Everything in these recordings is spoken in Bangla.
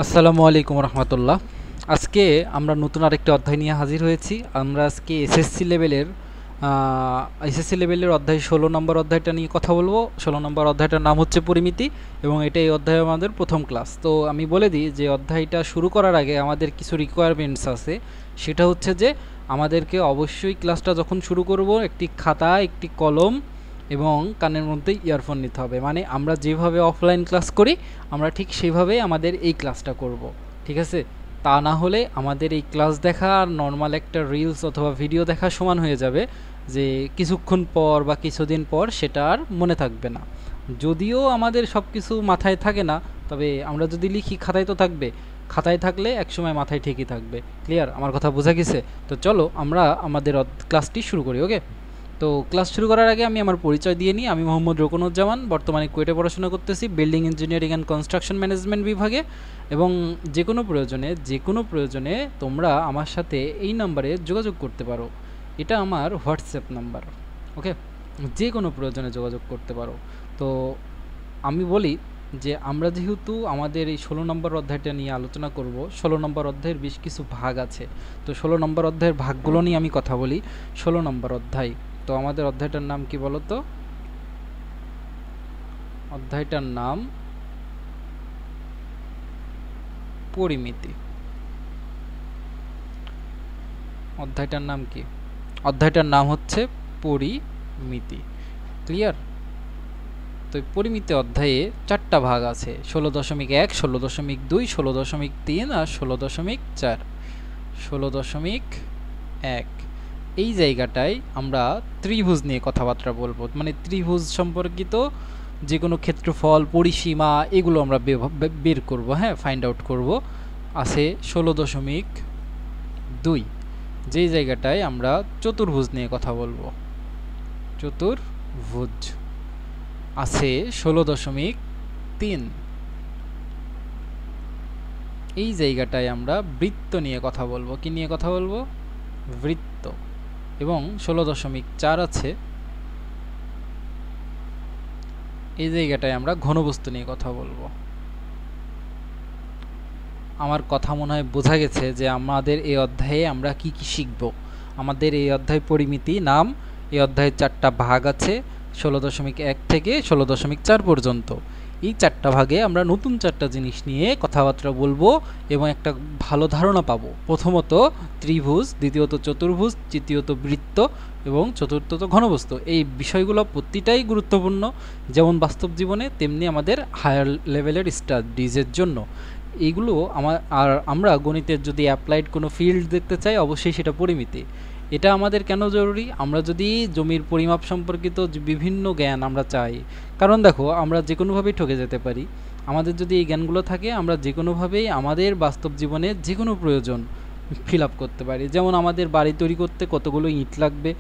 আসসালামু আলাইকুম রহমতুল্লাহ। আজকে আমরা নতুন আরেকটি অধ্যায় নিয়ে হাজির হয়েছি। আমরা আজকে এসএসসি লেভেলের অধ্যায় 16 নম্বর অধ্যায়টা নিয়ে কথা বলবো। 16 নম্বর অধ্যায়টার নাম হচ্ছে পরিমিতি এবং এটা এই অধ্যায়ে আমাদের প্রথম ক্লাস। তো আমি বলে দিই যে অধ্যায়টা শুরু করার আগে আমাদের কিছু রিকোয়ারমেন্টস আছে। সেটা হচ্ছে যে আমাদেরকে অবশ্যই ক্লাসটা যখন শুরু করব একটি খাতা, একটি কলম এবং কানের মধ্যে ইয়ারফোন নিতে হবে। মানে আমরা যেভাবে অফলাইন ক্লাস করি আমরা ঠিক সেইভাবেই আমাদের এই ক্লাসটা করব, ঠিক আছে? তা না হলে আমাদের এই ক্লাস দেখা আর নর্মাল একটা রিলস অথবা ভিডিও দেখা সমান হয়ে যাবে, যে কিছুক্ষণ পর বা কিছুদিন পর সেটা আর মনে থাকবে না। যদিও আমাদের সব কিছু মাথায় থাকে না, তবে আমরা যদি লিখি খাতায় তো থাকবে। খাতায় থাকলে একসময় মাথায় ঠিকই থাকবে। ক্লিয়ার? আমার কথা বোঝা গেছে? তো চলো আমরা আমাদের ক্লাসটি শুরু করি। ওকে, তো ক্লাস শুরু করার আগে আমি আমার পরিচয় দিয়ে নিই। আমি মোহাম্মদ রোকনুজ্জামান, বর্তমানে কুয়েটে পড়াশোনা করতেছি building engineering and construction management বিভাগে। এবং যে কোনো প্রয়োজনে তোমরা আমার সাথে এই নাম্বারে যোগাযোগ করতে পারো। এটা আমার হোয়াটসঅ্যাপ নাম্বার। ওকে, যে কোনো প্রয়োজনে যোগাযোগ করতে পারো। তো আমি বলি যে আমরা যেহেতু আমাদের এই 16 নম্বর অধ্যায়টা নিয়ে আলোচনা করব, 16 নম্বর অধ্যায়ের বেশ কিছু ভাগ আছে। তো 16 নম্বর অধ্যায়ের ভাগগুলো নিয়ে আমি কথা বলি। 16 নম্বর অধ্যায়, তো আমাদের অধ্যায়টার নাম কি বলো তো? অধ্যায়টার নাম পরিমিতি। অধ্যায়টার নাম কি? অধ্যায়টার নাম হচ্ছে পরিমিতি। ক্লিয়ার? তো এই পরিমিতি অধ্যায়ে 4টা ভাগ আছে: 16.1, 16.2, 16.3 আর 16.4। 16.1, এই জায়গাটায় আমরা ত্রিভুজ নিয়ে কথাবার্তা বলবো। মানে ত্রিভুজ সম্পর্কিত যে কোনো ক্ষেত্রফল, পরিসীমা, এগুলো আমরা বের করব, হ্যাঁ, ফাইন্ড আউট করব। আছে 16.2, যেই জায়গাটায় আমরা চতুর্ভুজ নিয়ে কথা বলবো। চতুর্ভুজ আছে 16.3, এই জায়গাটায় আমরা বৃত্ত নিয়ে কথা বলবো। কি নিয়ে কথা বলবো? বৃত্ত। এবং 16.4 আছে, এই জায়গাটায় আমরা ঘনবস্তু নিয়ে কথা বলবো। আমার কথা মনে হয় বোঝা গেছে যে আমাদের এই অধ্যায়ে আমরা কি কি শিখব। আমাদের এই অধ্যায় পরিমিতি নাম। এই অধ্যায়ের 4টা ভাগ আছে, 16.1 থেকে 16.4 পর্যন্ত। এই 4টা ভাগে আমরা নতুন 4টা জিনিস নিয়ে কথাবার্তা বলবো এবং একটা ভালো ধারণা পাবো। প্রথমত ত্রিভুজ, দ্বিতীয়ত চতুর্ভুজ, তৃতীয়ত বৃত্ত এবং চতুর্থত ঘনবস্তু। এই বিষয়গুলো প্রতিটাই গুরুত্বপূর্ণ, যেমন বাস্তব জীবনে তেমনি আমাদের হায়ার লেভেলের স্টাডিজের জন্য। এইগুলো আর আমরা গণিতের যদি অ্যাপ্লাইড কোনো ফিল্ড দেখতে চাই, অবশ্যই সেটা পরিমিতি। এটা আমাদের কেন জরুরি? আমরা যদি জমির পরিমাপ সম্পর্কিত বিভিন্ন জ্ঞান আমরা চাই, কারণ দেখো আমরা যে কোনোভাবেই ঠকে যেতে পারি। আমাদের যদি এই জ্ঞানগুলো থাকে, আমরা যে কোনোভাবেই আমাদের বাস্তব জীবনে যে কোনো প্রয়োজন ফিল আপ করতে পারি। যেমন আমাদের বাড়ি তৈরি করতে কতগুলো ইট লাগবে,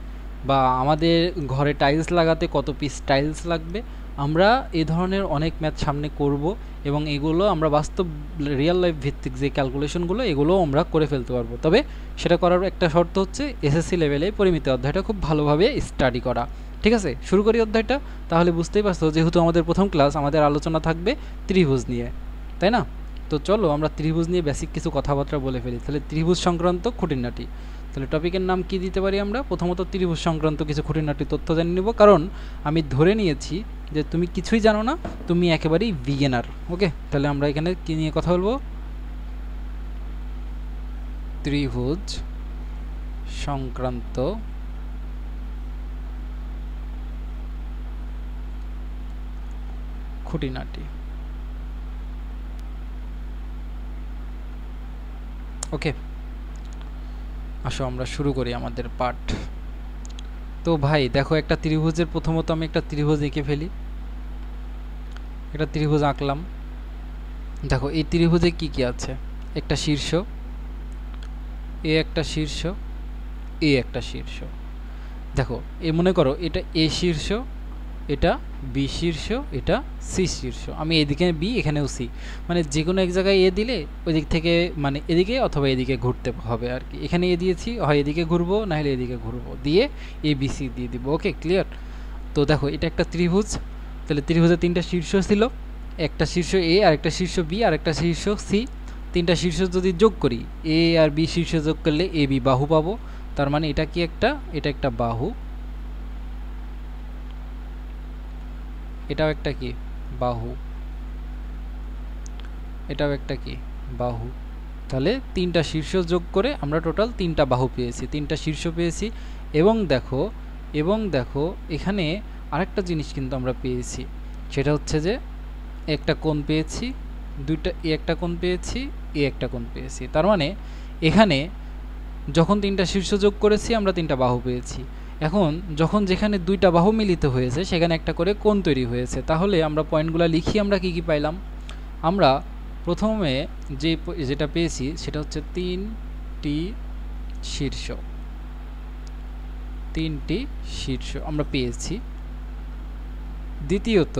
বা আমাদের ঘরে টাইলস লাগাতে কত পিস টাইলস লাগবে। আমরা এই ধরনের অনেক ম্যাথ সামনে করব এবং এগুলো আমরা বাস্তব রিয়েল লাইফ ভিত্তিক যে ক্যালকুলেশনগুলো, এগুলোও আমরা করে ফেলতে পারবো। তবে সেটা করার একটা শর্ত হচ্ছে এসএসসি লেভেলে পরিমিতি অধ্যায়টা খুব ভালোভাবে স্টাডি করা। ঠিক আছে, শুরু করি অধ্যায়টা। তাহলে বুঝতেই পারছো, যেহেতু আমাদের প্রথম ক্লাস, আমাদের আলোচনা থাকবে ত্রিভুজ নিয়ে, তাই না? তো চলো আমরা ত্রিভুজ নিয়ে বেসিক কিছু কথাবার্তা বলে ফেলি। তাহলে ত্রিভুজ সংক্রান্ত খুঁটিনাটি। তাহলে টপিকের নাম কি দিতে পারি আমরা? প্রথমত ত্রিভুজ সংক্রান্ত কিছু খুঁটিনাটি তথ্য জেনে নেব, কারণ আমি ধরে নিয়েছি যে তুমি কিছুই জানো না, তুমি একেবারেই বিগিনার। ওকে, তাহলে আমরা এখানে কি নিয়ে কথা বলবো? ত্রিভুজ সংক্রান্ত খুঁটিনাটি। ওকে, আসো আমরা শুরু করি আমাদের পাঠ। তো ভাই দেখো, একটা ত্রিভুজের প্রথমত আমি একটা ত্রিভুজ এঁকে ফেলি। একটা ত্রিভুজ আঁকলাম। দেখো এই ত্রিভুজে কি কি আছে? একটা শীর্ষ, এ একটা শীর্ষ, এ একটা শীর্ষ। দেখো এ মনে করো এটা এ শীর্ষ, এটা বি শীর্ষ, এটা সি শীর্ষ। আমি এদিকে বি, এখানেও সি। মানে যে কোনো এক জায়গায় এ দিলে ওই দিক থেকে মানে এদিকে অথবা এদিকে ঘুরতে হবে আর কি। এখানে এ দিয়েছি, হয় এদিকে ঘুরবো না হলে এদিকে ঘুরবো, দিয়ে এ বি সি দিয়ে দিব। ওকে, ক্লিয়ার? তো দেখো এটা একটা ত্রিভুজ। তাহলে ত্রিভুজের 3টা শীর্ষ ছিল, একটা শীর্ষ এ, আর একটা শীর্ষ বি, আর একটা শীর্ষ সি। তিনটা শীর্ষ যদি যোগ করি, এ আর বি শীর্ষ যোগ করলে এ বি বাহু পাবো। তার মানে এটা কি একটা, এটা একটা বাহু, এটাও একটা কি বাহু, এটাও একটা কি বাহু। তাহলে তিনটা শীর্ষ যোগ করে আমরা টোটাল তিনটা বাহু পেয়েছি, তিনটা শীর্ষ পেয়েছি। এবং দেখো এখানে আরেকটা জিনিস কিন্তু আমরা পেয়েছি, সেটা হচ্ছে যে একটা কোণ পেয়েছি, দুইটা এ একটা কোণ পেয়েছি, এ একটা কোণ পেয়েছি। তার মানে এখানে যখন তিনটা শীর্ষ যোগ করেছি আমরা তিনটা বাহু পেয়েছি। এখন যখন যেখানে দুইটা বাহু মিলিত হয়েছে সেখানে একটা করে কোণ তৈরি হয়েছে। তাহলে আমরা পয়েন্টগুলো লিখি, আমরা কি কি পাইলাম? আমরা প্রথমে যেটা পেয়েছি সেটা হচ্ছে তিনটি শীর্ষ, তিনটি শীর্ষ আমরা পেয়েছি। দ্বিতীয়ত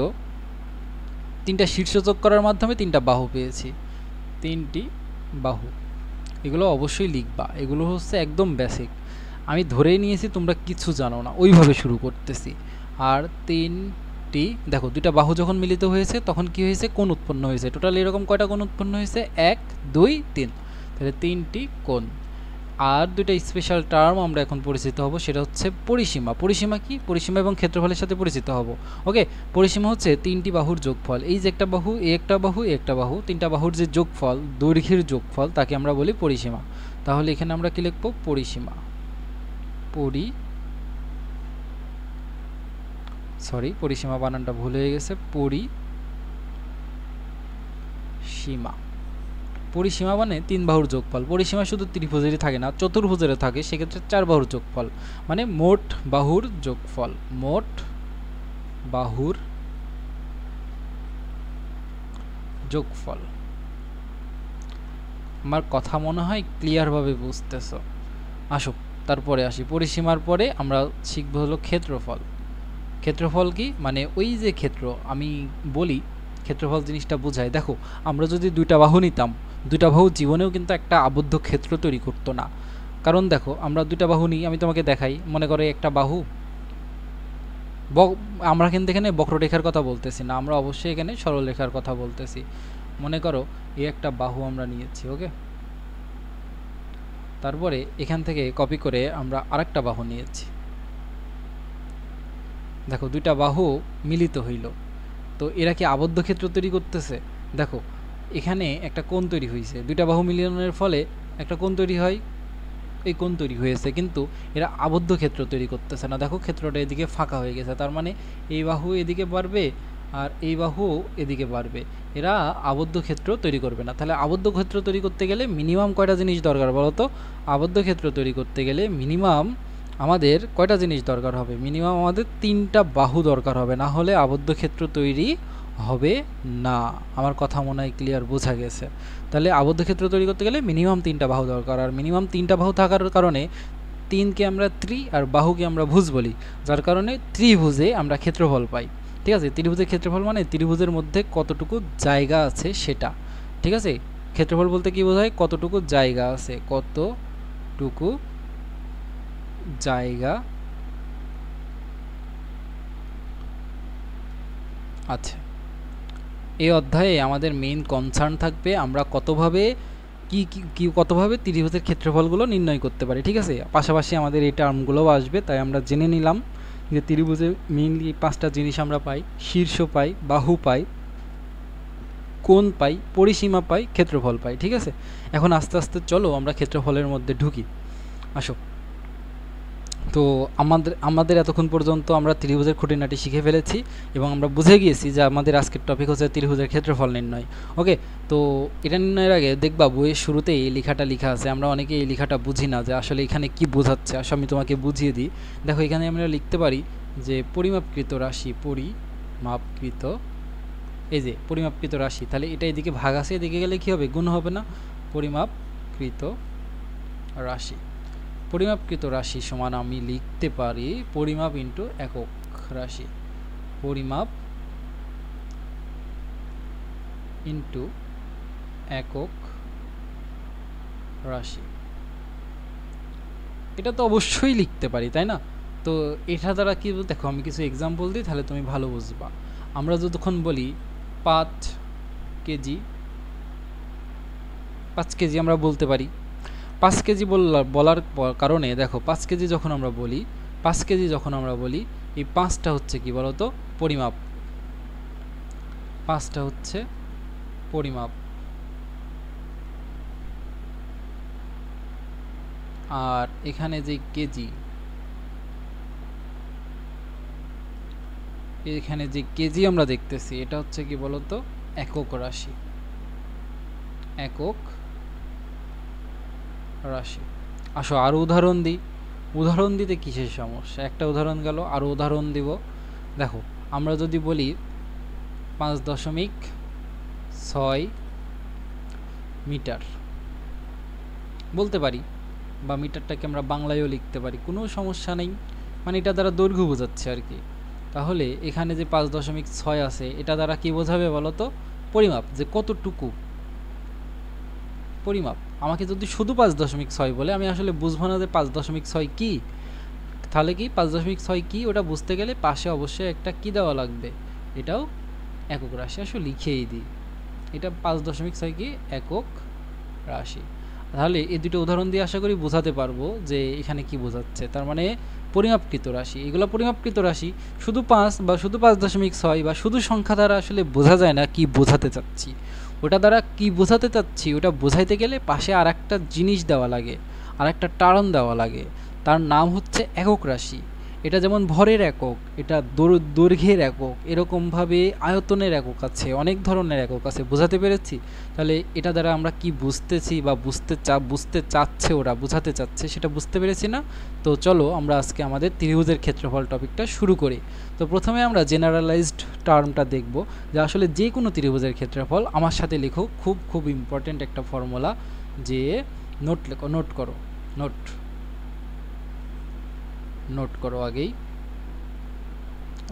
তিনটা শীর্ষ যোগ করার মাধ্যমে তিনটা বাহু পেয়েছি, তিনটি বাহু। এগুলো অবশ্যই লিখবা, এগুলো হচ্ছে একদম বেসিক। আমি ধরেই নিয়েছি তোমরা কিছু জানো না, ওইভাবে শুরু করতেছি। আর তিনটি, দেখো দুইটা বাহু যখন মিলিত হয়েছে তখন কি হয়েছে, কোণ উৎপন্ন হয়েছে। টোটাল এরকম কয়টা কোণ উৎপন্ন হয়েছে, 1 2 3। তাহলে তিনটি কোণ। আর দুইটা স্পেশাল টার্ম আমরা এখন পরিচিত হব, সেটা হচ্ছে পরিসীমা। পরিসীমা কি? পরিসীমা এবং ক্ষেত্রফলের সাথে পরিচিত হব। ওকে, পরিসীমা হচ্ছে তিনটি বাহুর যোগফল। এই যে একটা বাহু, এ একটা বাহু, এ একটা বাহু, তিনটা বাহুর যে যোগফল, দৈর্ঘ্যের যোগফল, তাকে আমরা বলি পরিসীমা। তাহলে এখানে আমরা কি লিখব, পরিসীমা। পরিসীমা বানানটা ভুল হয়ে গেছে, পরিসীমা। পরিসীমা মানে তিন বাহুর যোগফল। পরিসীমা শুধু ত্রিভুজেরই থাকে না, চতুর্ভুজেরও থাকে, সেক্ষেত্রে 4 বাহুর যোগফল, মানে মোট বাহুর যোগফল। মোট বাহুর যোগফল। আমার কথা মনে হয় ক্লিয়ারভাবে বুঝতেছ। আসো তারপরে আসি, পরিসীমার পরে আমরা শিখব হলো ক্ষেত্রফল। ক্ষেত্রফল কি? মানে ওই যে ক্ষেত্র, আমি বলি ক্ষেত্রফল জিনিসটা বোঝায়। দেখো আমরা যদি দুইটা বাহু নিতাম, দুইটা বাহু জীবনেও কিন্তু একটা আবদ্ধ ক্ষেত্র তৈরি করতো না। কারণ দেখো আমরা দুইটা বাহু নিই, আমি তোমাকে দেখাই, মনে করো একটা বাহু, আমরা কিন্তু এখানে বক্ররেখার কথা বলতেছি না, আমরা অবশ্যই এখানে সরলরেখার কথা বলতেছি। মনে করো এই একটা বাহু আমরা নিয়েছি, ওকে। তারপরে এখান থেকে কপি করে আমরা আরেকটা বাহু নিয়েছি। দেখো দুইটা বাহু মিলিত হইল, তো এরা কি আবদ্ধ ক্ষেত্র তৈরি করতেছে? দেখো এখানে একটা কোণ তৈরি হয়েছে, দুইটা বাহু মিলনের ফলে একটা কোণ তৈরি হয়, এই কোণ তৈরি হয়েছে, কিন্তু এরা আবদ্ধ ক্ষেত্র তৈরি করতেছে না। দেখো ক্ষেত্রটা এদিকে ফাঁকা হয়ে গেছে, তার মানে এই বাহু এদিকে বাড়বে আর এই বাহু এদিকে বাড়বে, এরা আবদ্ধ ক্ষেত্র তৈরি করবে না। তাহলে আবদ্ধ ক্ষেত্র তৈরি করতে গেলে মিনিমাম কয়টা জিনিস দরকার বলো তো? আবদ্ধ ক্ষেত্র তৈরি করতে গেলে মিনিমাম আমাদের কয়টা জিনিস দরকার হবে? মিনিমাম আমাদের 3টা বাহু দরকার হবে, না হলে আবদ্ধ ক্ষেত্র তৈরি হবে না। আমার কথা মনে হয় ক্লিয়ার বোঝা গেছে। তাহলে আবদ্ধ ক্ষেত্র তৈরি করতে গেলে মিনিমাম 3টা বাহু দরকার, আর মিনিমাম 3টা বাহু থাকার কারণে 3কে আমরা ত্রি আর বাহুকে আমরা ভুজ বলি, যার কারণে ত্রিভুজে আমরা ক্ষেত্রফল পাই। ঠিক আছে, ত্রিভুজের ক্ষেত্রফল মানে ত্রিভুজের মধ্যে কতটুকু জায়গা আছে সেটা। ঠিক আছে, ক্ষেত্রফল বলতে কি বোঝায়? কতটুকু জায়গা আছে, কতটুকু জায়গা আছে। এই অধ্যায়ে আমাদের মেইন কনসার্ন থাকবে আমরা কতভাবে কতভাবে ত্রিভুজের ক্ষেত্রফলগুলো নির্ণয় করতে পারি। ঠিক আছে, পাশাপাশি আমাদের এই টার্মগুলোও আসবে, তাই আমরা জেনে নিলাম যে ত্রিভুজে মেইনলি 5টা জিনিস আমরা পাই, শীর্ষ পাই, বাহু পাই, কোণ পাই, পরিসীমা পাই, ক্ষেত্রফল পাই। ঠিক আছে, এখন আস্তে আস্তে চলো আমরা ক্ষেত্রফলের মধ্যে ঢুকি। আসো, তো আমাদের এতক্ষণ পর্যন্ত আমরা ত্রিভুজের খুঁটিনাটি শিখে ফেলেছি এবং আমরা বুঝে গিয়েছি যে আমাদের আজকের টপিক হচ্ছে ত্রিভুজের ক্ষেত্রফল নির্ণয়। ওকে, তো এটা নির্ণয়ের আগে দেখবা বইয়ের শুরুতেই এই লেখাটা লেখা আছে, আমরা অনেকে এই লেখাটা বুঝি না যে আসলে এখানে কি বোঝাচ্ছে। আসলে আমি তোমাকে বুঝিয়ে দিই। দেখো এখানে আমরা লিখতে পারি যে পরিমাপকৃত রাশি, পরিমাপকৃত, এই যে পরিমাপকৃত রাশি, তাহলে এটা এদিকে ভাগ আছে, এদিকে গেলে কি হবে? গুণ হবে না? পরিমাপকৃত রাশি, পরিমাপকৃত রাশি সমান আমি লিখতে পারি পরিমাপ ইন্টু একক রাশি, পরিমাপ ইন্টু একক রাশি। এটা তো অবশ্যই লিখতে পারি, তাই না? তো এটা দ্বারা কি, দেখো আমি কিছু এক্সাম্পল দিই তাহলে তুমি ভালো বুঝবা। আমরা যতক্ষণ বলি 5 কেজি 5 কেজি আমরা বলতে পারি। 5 কেজি বলার কারণে দেখো 5 কেজি যখন আমরা বলি, 5 কেজি যখন আমরা বলি, এই 5টা হচ্ছে কি বলতো পরিমাপ। 5টা হচ্ছে পরিমাপ। আর এখানে যে কেজি, এখানে যে কেজি আমরা দেখতেছি এটা হচ্ছে কি বলতো একক রাশি। একক রাশি। আসো আরো উদাহরণ দিই। উদাহরণ দিতে কিসের সমস্যা, একটা উদাহরণ গেল, আরো উদাহরণ দিব। দেখো আমরা যদি বলি 5.6 মিটার বলতে পারি, বা মিটারটাকে আমরা বাংলায়ও লিখতে পারি, কোনো সমস্যা নেই, মানে এটা দ্বারা দৈর্ঘ্য বোঝাচ্ছে আর কি। তাহলে এখানে যে 5.6 আছে এটা দ্বারা কি বোঝাবে বলো তো পরিমাপ, যে কতটুকু পরিমাপ। আমাকে যদি শুধু 5.6 বলে আমি আসলে বুঝবো না যে 5.6 কি, তাহলে কি 5.6 কি ওটা বুঝতে গেলে পাশে অবশ্যই একটা কি দেওয়া লাগবে, এটাও একক রাশি। আসলে লিখেই দিই এটা 5.6 কি একক রাশি। তাহলে এই দুটো উদাহরণ দিয়ে আশা করি বোঝাতে পারবো যে এখানে কি বোঝাচ্ছে। তার মানে পরিমাপকৃত রাশি, এগুলো পরিমাপকৃত রাশি। শুধু 5 বা শুধু 5.6 বা শুধু সংখ্যা দ্বারা আসলে বোঝা যায় না কি বোঝাতে চাচ্ছি। ওটা দ্বারা কি বোঝাতে চাচ্ছি ওটা বোঝাইতে গেলে পাশে আর একটা জিনিস দেওয়া লাগে, আর একটা টার্ম দেওয়া লাগে, তার নাম হচ্ছে একক রাশি। এটা যেমন ভরের একক, এটা দৈর্ঘ্যের একক, এরকমভাবে আয়তনের একক আছে, অনেক ধরনের একক আছে। বোঝাতে পেরেছি? তাহলে এটা দ্বারা আমরা কি বুঝতেছি বা বুঝতে চাচ্ছে, ওরা বোঝাতে চাচ্ছে সেটা বুঝতে পেরেছি না? তো চলো আমরা আজকে আমাদের ত্রিভুজের ক্ষেত্রফল টপিকটা শুরু করি। তো প্রথমে আমরা জেনারেলাইজড টার্মটা দেখব, যে আসলে যে কোনো ত্রিভুজের ক্ষেত্রফল। আমার সাথে লেখো, খুব খুব ইম্পর্টেন্ট একটা ফর্মুলা, যে নোট লেখো, নোট করো, নোট করো আগেই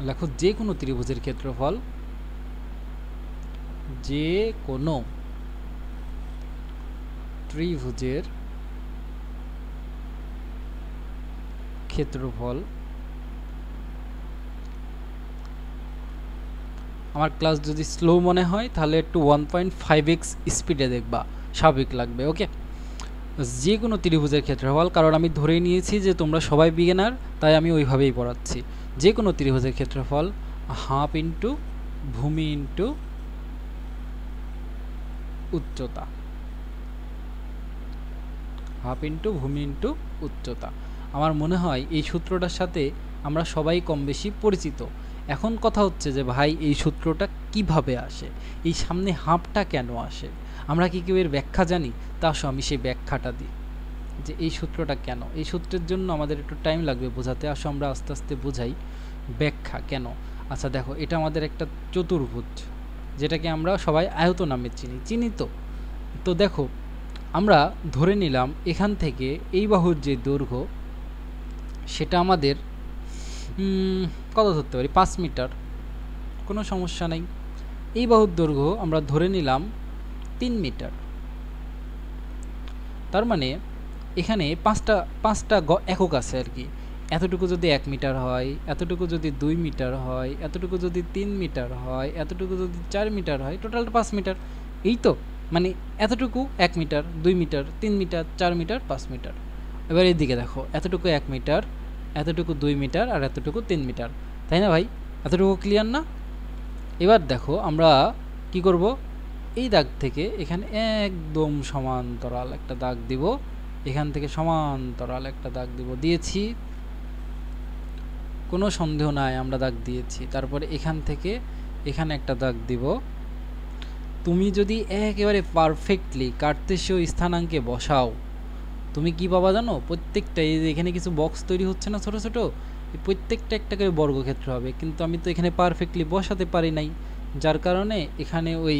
লেখো, যে কোনো ত্রিভুজের ক্ষেত্রফল, যে কোনো ত্রিভুজের ক্ষেত্রফল। আমার ক্লাস যদি স্লো মনে হয় তাহলে একটু 1.5x স্পিডে দেখবা, স্বাভাবিক লাগবে। ওকে, যে কোনো ত্রিভুজের ক্ষেত্রফল, কারণ আমি ধরে নিয়েছি যে তোমরা সবাই বিগিনার, তাই আমি ওইভাবেই পড়াচ্ছি। যে কোনো ত্রিভুজের ক্ষেত্রফল হাফ ইন্টু ভূমি ইন্টু উচ্চতা, হাফ ইন্টু ভূমি ইন্টু উচ্চতা। আমার মনে হয় এই সূত্রটার সাথে আমরা সবাই কম বেশি পরিচিত। এখন কথা হচ্ছে যে ভাই এই সূত্রটা কিভাবে আসে, এই সামনে হাফটা কেন আসে, আমরা কি কেউ এর ব্যাখ্যা জানি? তা আসো আমি সেই ব্যাখ্যাটা দিই, যে এই সূত্রটা কেন। এই সূত্রের জন্য আমাদের একটু টাইম লাগবে বোঝাতে, আসো আমরা আস্তে আস্তে বোঝাই ব্যাখ্যা কেন। আচ্ছা দেখো, এটা আমাদের একটা চতুর্ভুজ, যেটাকে আমরা সবাই আয়ত নামে চিনি তো। তো দেখো আমরা ধরে নিলাম এখান থেকে এই বাহুর যে দৈর্ঘ্য সেটা আমাদের কত ধরতে পারি, 5 মিটার, কোনো সমস্যা নেই। এই বাহুর দৈর্ঘ্য আমরা ধরে নিলাম 3 মিটার। তার মানে এখানে পাঁচটা একক আছে আর কি। এতটুকু যদি 1 মিটার হয়, এতটুকু যদি 2 মিটার হয়, এতটুকু যদি 3 মিটার হয়, এতটুকু যদি 4 মিটার হয়, টোটালটা 5 মিটার। এই তো, মানে এতটুকু 1 metre, 2 metre, 3 metre, 4 metre, 5 metre. এবার এই দিকে দেখো, এতটুকু 1 মিটার, এতটুকু 2 মিটার, আর এতটুকু 3 মিটার, তাই না ভাই? এতটুকু ক্লিয়ার না? এবার দেখো আমরা কি করব, এই দাগ থেকে এখানে একদম সমান্তরাল একটা দাগ দিব, এখান থেকে সমান্তরাল একটা দাগ দিব, দিয়েছি, কোনো সন্দেহ নাই আমরা দাগ দিয়েছি। তারপরে এখান থেকে এখানে একটা দাগ দিব। তুমি যদি একেবারে পারফেক্টলি কার্তেশীয় স্থানাঙ্কে বসাও, তুমি কি পাবা জানো? প্রত্যেকটা, এই যে এখানে কিছু বক্স তৈরি হচ্ছে না ছোট ছোট, প্রত্যেকটা একটা করে বর্গক্ষেত্র হবে। কিন্তু আমি তো এখানে পারফেক্টলি বসাতে পারি নাই, যার কারণে এখানে ওই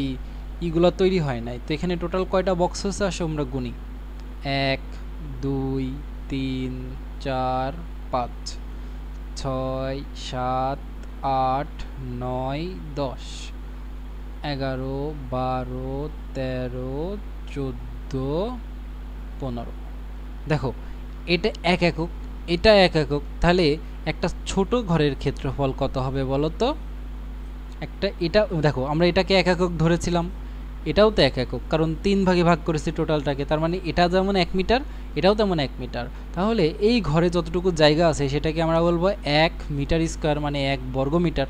ইগুলো তৈরি হয় নাই। তো এখানে টোটাল কয়টা বক্স হচ্ছে আসো আমরা গুনি, 1 2 3 4 5 6 7 8 9 10 11 12 13 14 15। দেখো এটা 1 একক, এটা 1 একক, তাহলে একটা ছোট ঘরের ক্ষেত্রফল কত হবে বলো তো? এটা দেখো, আমরা এটাকে 1 একক ধরেছিলাম, এটাও তো 1 একক, কারণ 3 ভাগে ভাগ করেছি টোটালটাকে, তার মানে এটা যেমন 1 মিটার, এটাও তেমন 1 মিটার। তাহলে এই ঘরে যতটুকু জায়গা আছে সেটাকে আমরা বলবো 1 মিটার স্কোয়ার, মানে 1 বর্গ মিটার।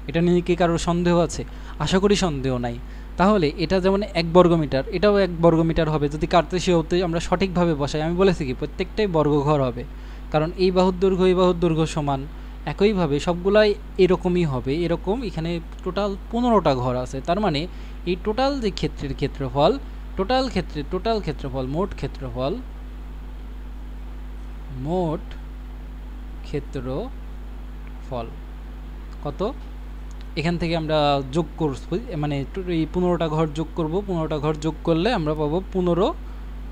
এটা নিয়ে কি কারোর সন্দেহ আছে? আশা করি সন্দেহ নাই। তাহলে এটা যেমন 1 বর্গ মিটার, এটাও 1 বর্গ মিটার হবে যদি কার্তেশীয়তে আমরা সঠিকভাবে বসাই। আমি বলেছি কি প্রত্যেকটাই বর্গঘর হবে, কারণ এই বাহুর দৈর্ঘ্য এই বাহুর দৈর্ঘ্য সমান। একইভাবে সবগুলাই এরকমই হবে। এরকম এখানে টোটাল 15টা ঘর আছে, তার মানে এই টোটাল যে ক্ষেত্রের ক্ষেত্রফল, টোটাল ক্ষেত্রফল মোট ক্ষেত্রফল কত? এখান থেকে আমরা যোগ করব, মানে এই 15টা ঘর যোগ করব। 15টা ঘর যোগ করলে আমরা পাবো 15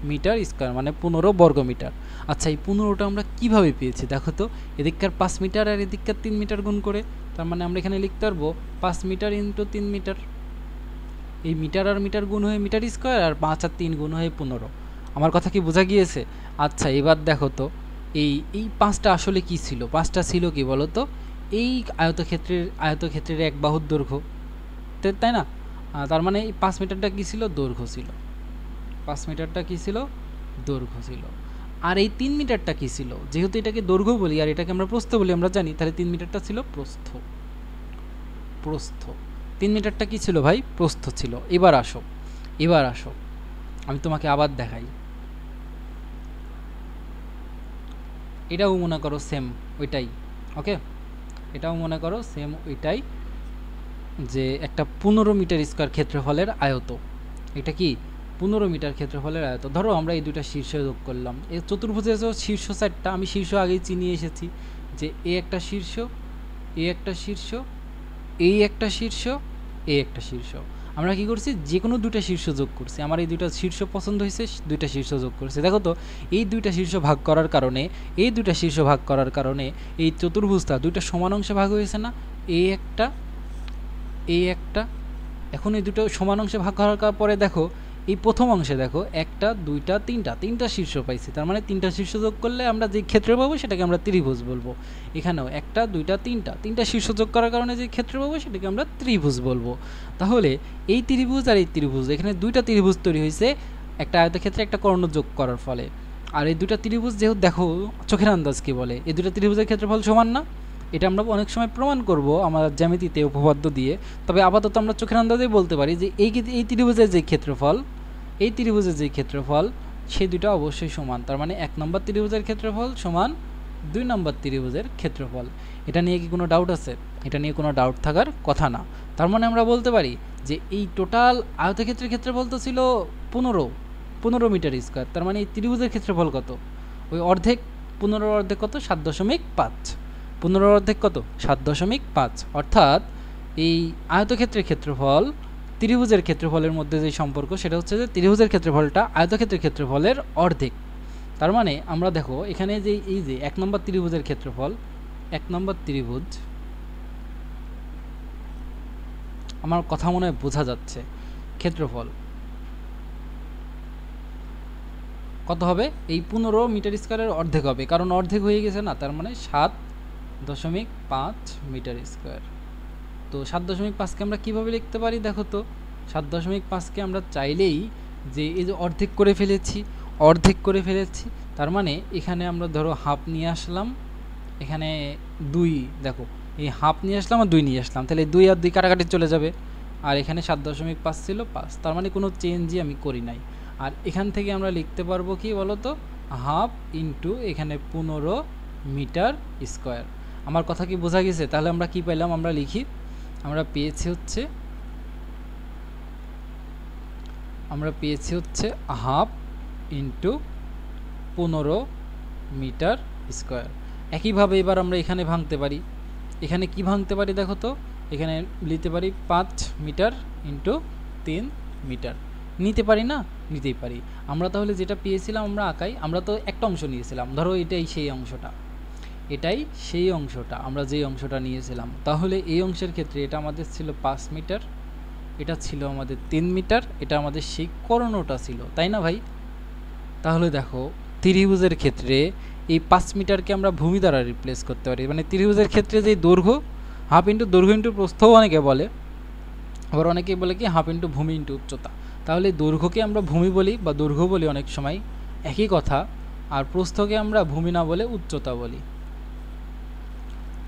মিটার স্কোয়ার, মানে 15 বর্গ মিটার। আচ্ছা, এই 15টা আমরা কিভাবে পেয়েছি দেখো তো। এদিককার 5 মিটার আর এদিককার 3 মিটার গুণ করে, তার মানে আমরা এখানে লিখতে পারবো 5 মিটার ইন্টু 3 মিটার। এই মিটার আর মিটার গুণ হয়ে মিটার স্কোয়ার, আর 5 আর 3 গুণ হয়ে 15। আমার কথা কি বোঝা গিয়েছে? আচ্ছা, এবার দেখো তো এই 5টা আসলে কি ছিল? 5টা ছিল কি বলো তো? এই আয়তক্ষেত্রের এক বাহুর দৈর্ঘ্য, তাই না? তার মানে এই 5 মিটারটা কি ছিল? দৈর্ঘ্য ছিল। 5 মিটারটা কি ছিল? দৈর্ঘ্য ছিল। আর এই 3 মিটারটা কি ছিল? যেহেতু এটাকে দৈর্ঘ্য বলি আর এটাকে আমরা প্রস্থ বলি, আমরা জানি, তাহলে 3 মিটারটা ছিল প্রস্থ। 3 মিটারটা কি ছিল ভাই? প্রস্থ ছিল। এবার আসো আমি তোমাকে আবার দেখাই। এটাও মনে করো সেম ওইটাই, ওকে? এটাও মনে করো সেম ওইটাই, যে একটা 15 মিটার স্কোয়ার ক্ষেত্রফলের আয়ত। এটা কি 15 মিটার ক্ষেত্রফলের আয়ত। ধরো আমরা এই দুইটা শীর্ষ যোগ করলাম। এই চতুর্ভুজের শীর্ষ সাইডটা আমি শীর্ষ আগেই চিনিয়ে এসেছি, যে এ একটা শীর্ষ, এ একটা শীর্ষ, এই একটা শীর্ষ, এই একটা শীর্ষ। আমরা কি করছি? যে কোনো দুইটা শীর্ষ যোগ করছি। আমার এই দুইটা শীর্ষ পছন্দ হয়েছে, দুইটা শীর্ষ যোগ করছি। দেখো তো, এই দুইটা শীর্ষ ভাগ করার কারণে, এই চতুর্ভুজটা দুইটা সমান অংশে ভাগ হয়েছে না? এই একটা, এই একটা। এখন এই দুটো সমান অংশে ভাগ করার পরে দেখো, এই প্রথম অংশে দেখো 1টা 2টা 3টা শীর্ষ পাইছি। তার মানে 3টা শীর্ষ যোগ করলে আমরা যে ক্ষেত্র পাবো সেটাকে আমরা ত্রিভুজ বলবো। এখানেও 1টা 2টা 3টা শীর্ষ যোগ করার কারণে যে ক্ষেত্র পাবো সেটাকে আমরা ত্রিভুজ বলবো। তাহলে এই ত্রিভুজ আর এই ত্রিভুজ, এখানে দুইটা ত্রিভুজ তৈরি হয়েছে একটা আয়তক্ষেত্রে একটা কর্ণ যোগ করার ফলে। আর এই দুইটা ত্রিভুজ যেহেতু দেখো, চোখের আন্দাজ কি বলে, এই দুইটা ত্রিভুজের ক্ষেত্রফল সমান না? এটা আমরা অনেক সময় প্রমাণ করব আমার জ্যামিতিতে উপপাদ্য দিয়ে। তবে আপাতত আমরা চোখের আন্দাজেই বলতে পারি যে এই ত্রিভুজের যে ক্ষেত্রফল, সেই দুটো অবশ্যই সমান। তার মানে 1 নম্বর ত্রিভুজের ক্ষেত্রফল সমান 2 নম্বর ত্রিভুজের ক্ষেত্রফল। এটা নিয়ে কি কোনো ডাউট আছে? এটা নিয়ে কোনো ডাউট থাকার কথা না। তার মানে আমরা বলতে পারি যে এই টোটাল আয়তক্ষেত্রের ক্ষেত্রফল তো ছিল 15 মিটার স্কোয়ার। তার মানে এই ত্রিভুজের ক্ষেত্রফল কত? ওই অর্ধেক, 15 অর্ধেক কত? 7.5। 15 অর্ধেক কত? 7.5। অর্থাৎ এই আয়তক্ষেত্রের ক্ষেত্রফল ত্রিভুজের ক্ষেত্রফলের মধ্যে যে সম্পর্ক, সেটা হচ্ছে যে ত্রিভুজের ক্ষেত্রফলটা আয়তক্ষেত্রের ক্ষেত্রফলের অর্ধেক। তার মানে আমরা দেখো এখানে যে এই যে 1 নম্বর ত্রিভুজের ক্ষেত্রফল, 1 নম্বর ত্রিভুজ, আমার কথা মনে হয় বোঝা যাচ্ছে, ক্ষেত্রফল কত হবে? এই 15 মিটার স্কোয়ারের অর্ধেক হবে, কারণ অর্ধেক হয়ে গেছে না? তার মানে 7.5 মিটার স্কোয়ার। তো 7.5কে আমরা কীভাবে লিখতে পারি দেখো তো? 7.5কে আমরা চাইলেই, যে এই যে অর্ধেক করে ফেলেছি, তার মানে এখানে আমরা ধরো হাফ নিয়ে আসলাম, এখানে 2, দেখো এই হাফ নিয়ে আসলাম আর 2 নিয়ে আসলাম, তাহলে 2 আর 2 কাটাকাটি চলে যাবে। আর এখানে 7.5 ছিল 5, তার মানে কোনো চেঞ্জই আমি করি নাই। আর এখান থেকে আমরা লিখতে পারবো কি বলো তো? হাফ ইন্টু এখানে 15 মিটার স্কোয়ার। আমার কথা কি বোঝা গেছে? তাহলে আমরা কি পেলাম? আমরা লিখি, আমরা পেয়েছি হচ্ছে হাফ ইন্টু 15 মিটার স্কোয়ার। একইভাবে এবার আমরা এখানে ভাঙতে পারি। এখানে কি ভাঙতে পারি দেখো তো? এখানে নিতে পারি 5 মিটার ইন্টু 3 মিটার। নিতে পারি না? নিতেই পারি। আমরা তাহলে যেটা পেয়েছিলাম আমরা আঁকাই, আমরা তো একটা অংশ নিয়েছিলাম, ধরো এটাই সেই অংশটা আমরা যেই অংশটা নিয়েছিলাম। তাহলে এই অংশের ক্ষেত্রে এটা আমাদের ছিল 5 মিটার, এটা ছিল আমাদের 3 মিটার, এটা আমাদের সেই কর্ণটা ছিল, তাই না ভাই? তাহলে দেখো ত্রিভুজের ক্ষেত্রে এই 5 মিটারকে আমরা ভূমি দ্বারা রিপ্লেস করতে পারি। মানে ত্রিভুজের ক্ষেত্রে যে দৈর্ঘ্য, হাফ ইন্টু দৈর্ঘ্য ইন্টু প্রস্থও অনেকে বলে, আবার অনেকেই বলে কি হাফ ইন্টু ভূমি ইন্টু উচ্চতা। তাহলে দৈর্ঘ্যকে আমরা ভূমি বলি বা দৈর্ঘ্য বলি অনেক সময়, একই কথা। আর প্রস্থকে আমরা ভূমি না বলে উচ্চতা বলি।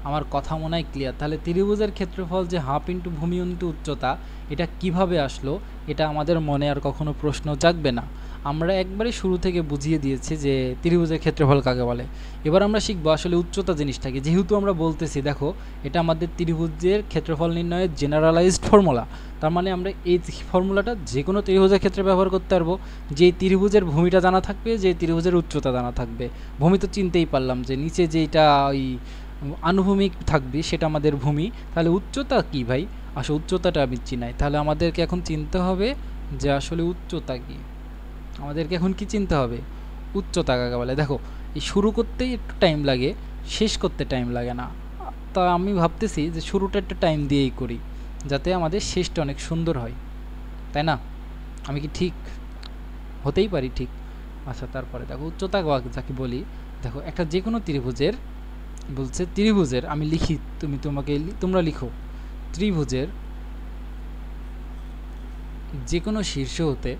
আমার কথা মনে হয় ক্লিয়ার। তাহলে ত্রিভুজের ক্ষেত্রফল যে হাফ ইন্টু ভূমি ইন্টু উচ্চতা, এটা কিভাবে আসলো, এটা আমাদের মনে আর কখনো প্রশ্ন জাগবে না। আমরা একবারে শুরু থেকে বুঝিয়ে দিয়েছি যে ত্রিভুজের ক্ষেত্রফল কাকে বলে। এবার আমরা শিখবো আসলে উচ্চতা জিনিসটাকে। যেহেতু আমরা বলতেছি, দেখো এটা আমাদের ত্রিভুজের ক্ষেত্রফল নির্ণয়ের জেনারেলাইজড ফর্মুলা, তার মানে আমরা এই ফর্মুলাটা যে কোনো ত্রিভুজের ক্ষেত্রে ব্যবহার করতে পারবো। যে ত্রিভুজের ভূমিটা জানা থাকবে, যে ত্রিভুজের উচ্চতা জানা থাকবে। ভূমি তো চিনতেই পারলাম যে নিচে যেটা ওই আনুভূমিক থাকবে সেটা আমাদের ভূমি। তাহলে উচ্চতা কি ভাই? আসলে উচ্চতাটা আমি চিনাই। তাহলে আমাদেরকে এখন চিনতে হবে যে আসলে উচ্চতা কি। আমাদেরকে এখন কি চিনতে হবে? উচ্চতা কাকে বলে। দেখো এই শুরু করতেই একটু টাইম লাগে, শেষ করতে টাইম লাগে না। তা আমি ভাবতেছি যে শুরুটা একটু টাইম দিয়েই করি, যাতে আমাদের শেষটা অনেক সুন্দর হয়, তাই না? আমি কি ঠিক? হতেই পারি ঠিক। আচ্ছা, তারপরে দেখো উচ্চতা যাকে বলি, দেখো একটা যে কোনো ত্রিভুজের বলছে, ত্রিভুজের আমি লিখি, তোমরা লিখো। ত্রিভুজের যে কোনো শীর্ষ হতে,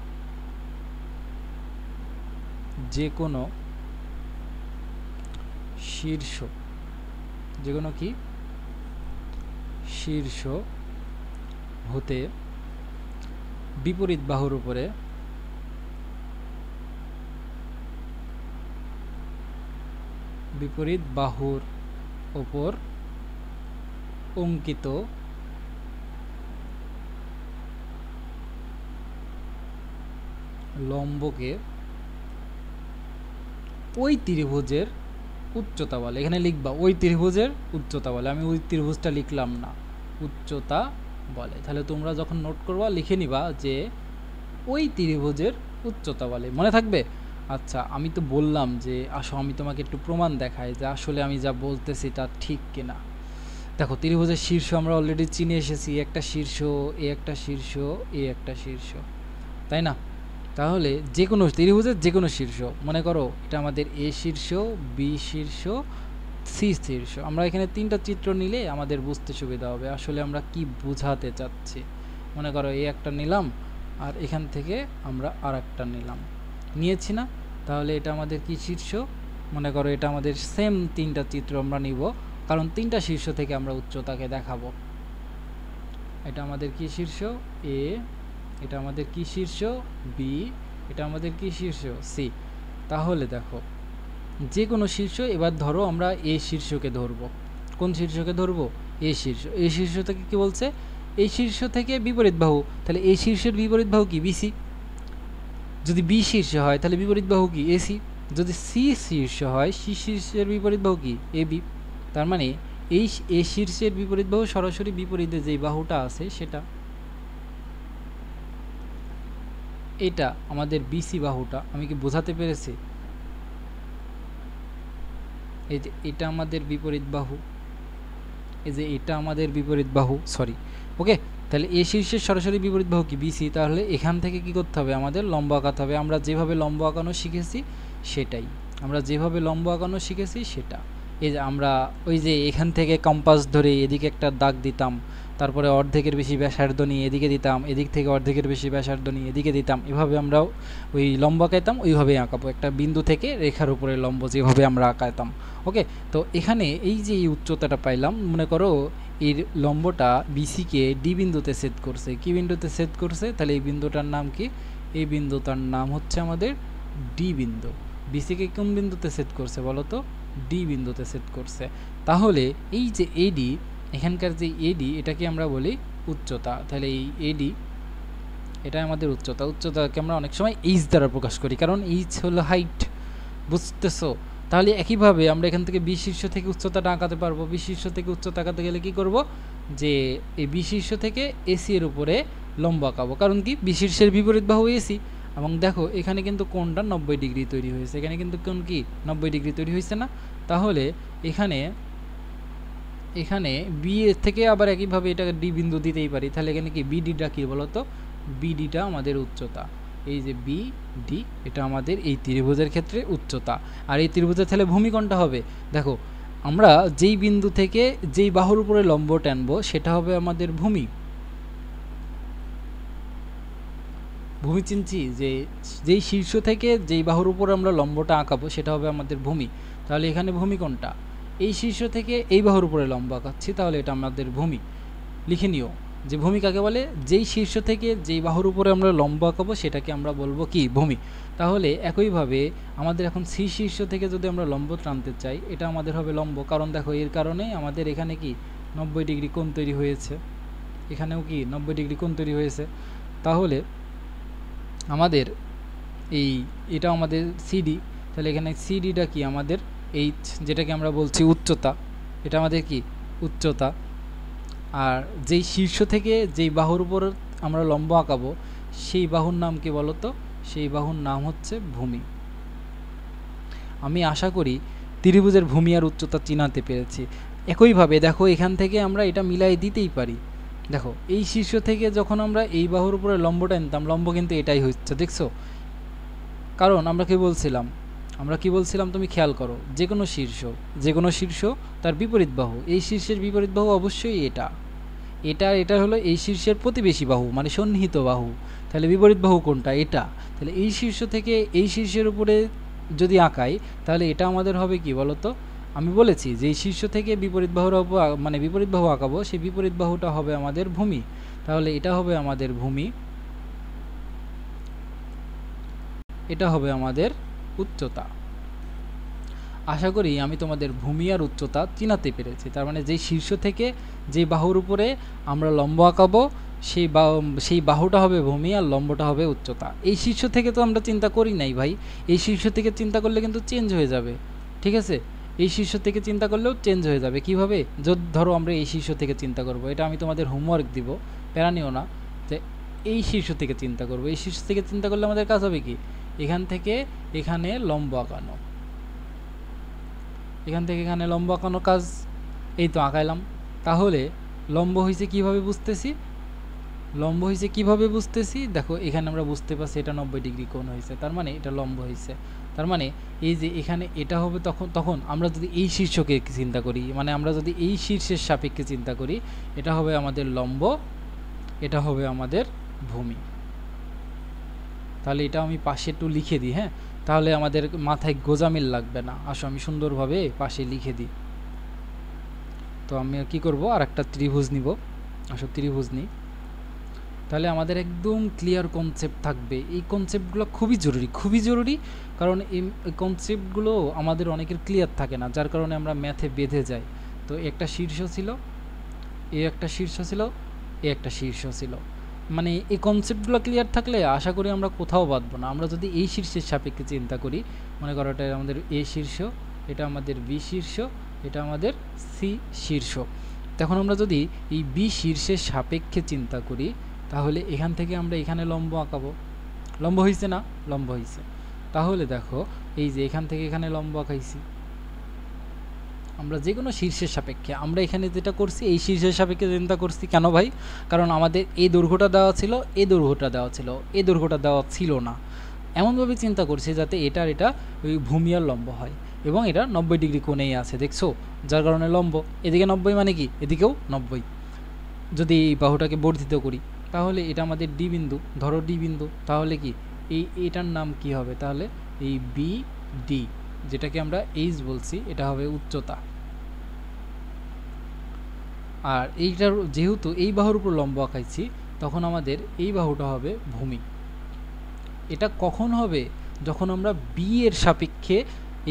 যে কোনো শীর্ষ, যে কোনো কি শীর্ষ হতে বিপরীত বাহুর উপরে অঙ্কিত লম্বকে ওই ত্রিভুজের উচ্চতা বলে। এখানে লিখবা ওই ত্রিভুজের উচ্চতা বলে, আমি ওই ত্রিভুজটা লিখলাম না, উচ্চতা বলে। তাহলে তোমরা যখন নোট করবা লিখে নিবা যে ওই ত্রিভুজের উচ্চতা বলে, মনে থাকবে। আচ্ছা, আমি তো বললাম যে আসো আমি তোমাকে একটু প্রমাণ দেখাই যে আসলে আমি যা বলতেছি তা ঠিক কিনা। দেখো ত্রিভুজের শীর্ষ আমরা অলরেডি চিনে এসেছি, একটা শীর্ষ, এ একটা শীর্ষ, এ একটা শীর্ষ, তাই না? তাহলে যে কোনো ত্রিভুজের যে কোনো শীর্ষ, মনে করো এটা আমাদের এ শীর্ষ, বি শীর্ষ, সি শীর্ষ। আমরা এখানে তিনটা চিত্র নিলে আমাদের বুঝতে সুবিধা হবে আসলে আমরা কি বোঝাতে চাচ্ছি। মনে করো এই একটা নিলাম, আর এখান থেকে আমরা আর একটা নিয়েছি না? তাহলে এটা আমাদের কি শীর্ষ? মনে করো এটা আমাদের সেম তিনটা চিত্র আমরা নিব, কারণ তিনটা শীর্ষ থেকে আমরা উচ্চতাকে দেখাবো। এটা আমাদের কি শীর্ষ? এ। এটা আমাদের কি শীর্ষ? বি। এটা আমাদের কি শীর্ষ? সি। তাহলে দেখো যে কোনো শীর্ষ, এবার ধরো আমরা এ শীর্ষকে ধরবো। কোন শীর্ষকে ধরবো? এ শীর্ষ। এ শীর্ষ থেকে কি বলছে? এই শীর্ষ থেকে বিপরীত বাহু, তাহলে এই শীর্ষের বিপরীত বাহু কি? বিসি। যদি বি শীর্ষ হয় তাহলে বিপরীত বাহু কি? এসি। যদি সি শীর্ষ হয়, সি শীর্ষের বিপরীত বাহু কি? এবি। তার মানে এই এ শীর্ষের বিপরীত বাহু সরাসরি বিপরীতে যেই বাহুটা আছে সেটা। এটা আমাদের বিসি বাহুটা। আমি কি বোঝাতে পেরেছি? এই যে এটা আমাদের বিপরীত বাহু, এই যে এটা আমাদের বিপরীত বাহু, সরি, ওকে। তাহলে এ শীর্ষের সরাসরি বিপরীত বাহু কি? বিসি। তাহলে এখান থেকে কি করতে হবে? আমাদের লম্ব আঁকাতে হবে। আমরা যেভাবে লম্ব আঁকানো শিখেছি সেটাই, এই যে আমরা ওই যে এখান থেকে কম্পাস ধরে এদিকে একটা দাগ দিতাম, তারপরে অর্ধেকের বেশি ব্যাসার্ধ নিয়ে এদিকে দিতাম, এদিক থেকে অর্ধেকের বেশি ব্যাসার্ধ নিয়ে এদিকে দিতাম, এভাবে আমরা ওই লম্ব আঁকাইতাম, ওইভাবেই আঁকাবো। একটা বিন্দু থেকে রেখার উপরে লম্ব যেভাবে আমরা আঁকাইতাম, ওকে। তো এখানে এই যে এই উচ্চতাটা পাইলাম, মনে করো এর লম্বটা বিসিকে ডি বিন্দুতে ছেদ করছে। কি বিন্দুতে ছেদ করছে? তাহলে এই বিন্দুটার নাম কি? এই বিন্দুটার নাম হচ্ছে আমাদের ডি বিন্দু। বিসিকে কোন বিন্দুতে ছেদ করছে বলো তো? ডি বিন্দুতে ছেদ করছে। তাহলে এই যে এডি, এখানকার যে এডি, এটাকে আমরা বলি উচ্চতা। তাহলে এই এডি, এটা আমাদের উচ্চতা। উচ্চতাকে আমরা অনেক সময় এইচ দ্বারা প্রকাশ করি, কারণ এইচ হলো হাইট, বুঝতেছো? তাহলে একইভাবে আমরা এখান থেকে বি শীর্ষ থেকে উচ্চতাটা আঁকাতে পারবো। বি শীর্ষ থেকে উচ্চতা আঁকাতে গেলে কি করব? যে এই বি শীর্ষ থেকে এসি এর উপরে লম্ব আঁকাবো, কারণ কি বি শীর্ষের বিপরীত বাহু এসি। এবং দেখো এখানে কিন্তু কোণটা 90 ডিগ্রি তৈরি হয়েছে, এখানে কিন্তু কোণ কি 90 ডিগ্রি তৈরি হয়েছে না? তাহলে এখানে বি এর থেকে আবার একইভাবে এটা ডি বিন্দু দিতেই পারি। তাহলে এখানে কি বিডিটা কি বলতো? বিডিটা আমাদের উচ্চতা। এই যে বিডি, এটা আমাদের এই ত্রিভুজের ক্ষেত্রে উচ্চতা। আর এই ত্রিভুজের তাহলে ভূমি কোনটা হবে? দেখো আমরা যেই বিন্দু থেকে যেই বাহুর উপরে লম্ব টানবো সেটা হবে আমাদের ভূমি। ভূমি চিনছি যে যেই শীর্ষ থেকে যেই বাহুর উপর আমরা লম্বটা আঁকাবো সেটা হবে আমাদের ভূমি। তাহলে এখানে ভূমি কোনটা? এই শীর্ষ থেকে এই বাহুর উপরে লম্ব আঁকাচ্ছি, তাহলে এটা আমাদের ভূমি। লিখে নিও যে ভূমি কাকে বলে? যেই শীর্ষ থেকে যেই বাহুর উপরে আমরা লম্ব আঁকাবো সেটাকে আমরা বলবো কি? ভূমি। তাহলে একইভাবে আমাদের এখন সি শীর্ষ থেকে যদি আমরা লম্ব টানতে চাই, এটা আমাদের হবে লম্ব। কারণ দেখো এর কারণে আমাদের এখানে কি 90 ডিগ্রি কোণ তৈরি হয়েছে, এখানেও কি 90 ডিগ্রি কোণ তৈরি হয়েছে। তাহলে আমাদের এটা আমাদের সিডি, তাহলে এখানে সিডিটা কি? আমাদের এইচ, যেটাকে আমরা বলছি উচ্চতা, এটা আমাদের কি? উচ্চতা। আর যেই শীর্ষ থেকে যেই বাহুর উপর আমরা লম্ব আঁকাবো সেই বাহুর নাম কি বলতো? সেই বাহুর নাম হচ্ছে ভূমি। আমি আশা করি ত্রিভুজের ভূমি আর উচ্চতা চিনাতে পেরেছি। একইভাবে দেখো এখান থেকে আমরা এটা মিলাই দিতেই পারি। দেখো এই শীর্ষ থেকে যখন আমরা এই বাহুর উপরে লম্বটা নিতাম, লম্ব কিন্তু এটাই হচ্ছে, দেখছো? কারণ আমরা কি বলছিলাম তুমি খেয়াল করো, যে কোনো শীর্ষ তার বিপরীত বাহু, এই শীর্ষের বিপরীত বাহু অবশ্যই এটা হলো এই শীর্ষের প্রতিবেশী বাহু, মানে সন্নিহিত বাহু। তাহলে বিপরীত বাহু কোনটা? এটা। তাহলে এই শীর্ষ থেকে এই শীর্ষের উপরে যদি আঁকাই, তাহলে এটা আমাদের হবে কি বলতো? আমি বলেছি যে এই শীর্ষ থেকে বিপরীত বাহুর মানে বিপরীত বাহু আঁকাবো, সেই বিপরীত বাহুটা হবে আমাদের ভূমি। তাহলে এটা হবে আমাদের ভূমি, এটা হবে আমাদের উচ্চতা। আশা করি আমি তোমাদের ভূমি আর উচ্চতা চিনাতে পেরেছি। তার মানে যেই শীর্ষ থেকে যেই বাহুর উপরে আমরা লম্ব আঁকাবো সেই বাহুটা হবে ভূমি আর লম্বটা হবে উচ্চতা। এই শীর্ষ থেকে তো আমরা চিন্তা করি নাই ভাই, এই শীর্ষ থেকে চিন্তা করলে কিন্তু চেঞ্জ হয়ে যাবে, ঠিক আছে? এই শীর্ষ থেকে চিন্তা করলেও চেঞ্জ হয়ে যাবে। কিভাবে? যদি ধরো আমরা এই শীর্ষ থেকে চিন্তা করব, এটা আমি তোমাদের হোমওয়ার্ক দিব, প্যারা নিও না। যে এই শীর্ষ থেকে চিন্তা করব, এই শীর্ষ থেকে চিন্তা করলে আমাদের কাজ হবে কি? এখান থেকে এখানে লম্ব আঁকানো, এখান থেকে এখানে লম্ব আঁকানো কাজ, এই তো আঁকাইলাম। তাহলে লম্ব হয়েছে কিভাবে বুঝতেছি? দেখো এখানে আমরা বুঝতে পারছি এটা 90 ডিগ্রি কোণ হয়েছে, তার মানে এটা লম্ব হয়েছে। তার মানে এই যে এখানে এটা হবে, তখন আমরা যদি এই শীর্ষকে চিন্তা করি, মানে আমরা যদি এই শীর্ষের সাপেক্ষে চিন্তা করি, এটা হবে আমাদের লম্ব, এটা হবে আমাদের ভূমি। তাহলে এটা আমি পাশে একটু লিখে দিই, হ্যাঁ, তাহলে আমাদের মাথায় গোজামিল লাগবে না। আসো আমি সুন্দরভাবে পাশে লিখে দিই। তো আমি কি করব, আর একটা ত্রিভুজ নিব। আসো ত্রিভুজ নিই, তাহলে আমাদের একদম ক্লিয়ার কনসেপ্ট থাকবে। এই কনসেপ্টগুলো খুবই জরুরি, কারণ এই কনসেপ্টগুলো আমাদের অনেকের ক্লিয়ার থাকে না, যার কারণে আমরা ম্যাথে বেঁধে যাই। তো একটা শীর্ষ ছিল, একটা শীর্ষ ছিল, মানে এই কনসেপ্টগুলো ক্লিয়ার থাকলে আশা করি আমরা কোথাও বাঁধবো না। আমরা যদি এই শীর্ষের সাপেক্ষে চিন্তা করি, মনে করো এটা আমাদের এ শীর্ষ, এটা আমাদের বি শীর্ষ, এটা আমাদের সি শীর্ষ, তখন আমরা যদি এই বি শীর্ষের সাপেক্ষে চিন্তা করি, তাহলে এখান থেকে আমরা এখানে লম্ব আঁকাবো। লম্ব হয়েছে না? লম্ব হয়েছে। তাহলে দেখো এই যে এখান থেকে এখানে লম্ব আঁকাইছি, আমরা যে কোনো শীর্ষের সাপেক্ষে, আমরা এখানে যেটা করছি এই শীর্ষের সাপেক্ষে চিন্তা করছি। কেন ভাই? কারণ আমাদের এই দৈর্ঘ্যটা দেওয়া ছিল, এই দৈর্ঘ্যটা দেওয়া ছিল না। এমনভাবে চিন্তা করছি যাতে এটা ওই ভূমি আর লম্ব হয়, এবং এটা 90 ডিগ্রি কোণেই আছে, দেখছো? যার কারণে লম্ব। এদিকে 90 মানে কি? এদিকেও 90। যদি এই বাহুটাকে বর্ধিত করি, তাহলে এটা আমাদের ডি বিন্দু, ধরো ডি বিন্দু, তাহলে কি এটার নাম কি হবে? তাহলে এই বি ডি, যেটাকে আমরা এইচ বলছি, এটা হবে উচ্চতা। আর এইটার যেহেতু এই বাহুর উপর লম্ব আঁকাইছি, তখন আমাদের এই বাহুটা হবে ভূমি। এটা কখন হবে? যখন আমরা বি এর সাপেক্ষে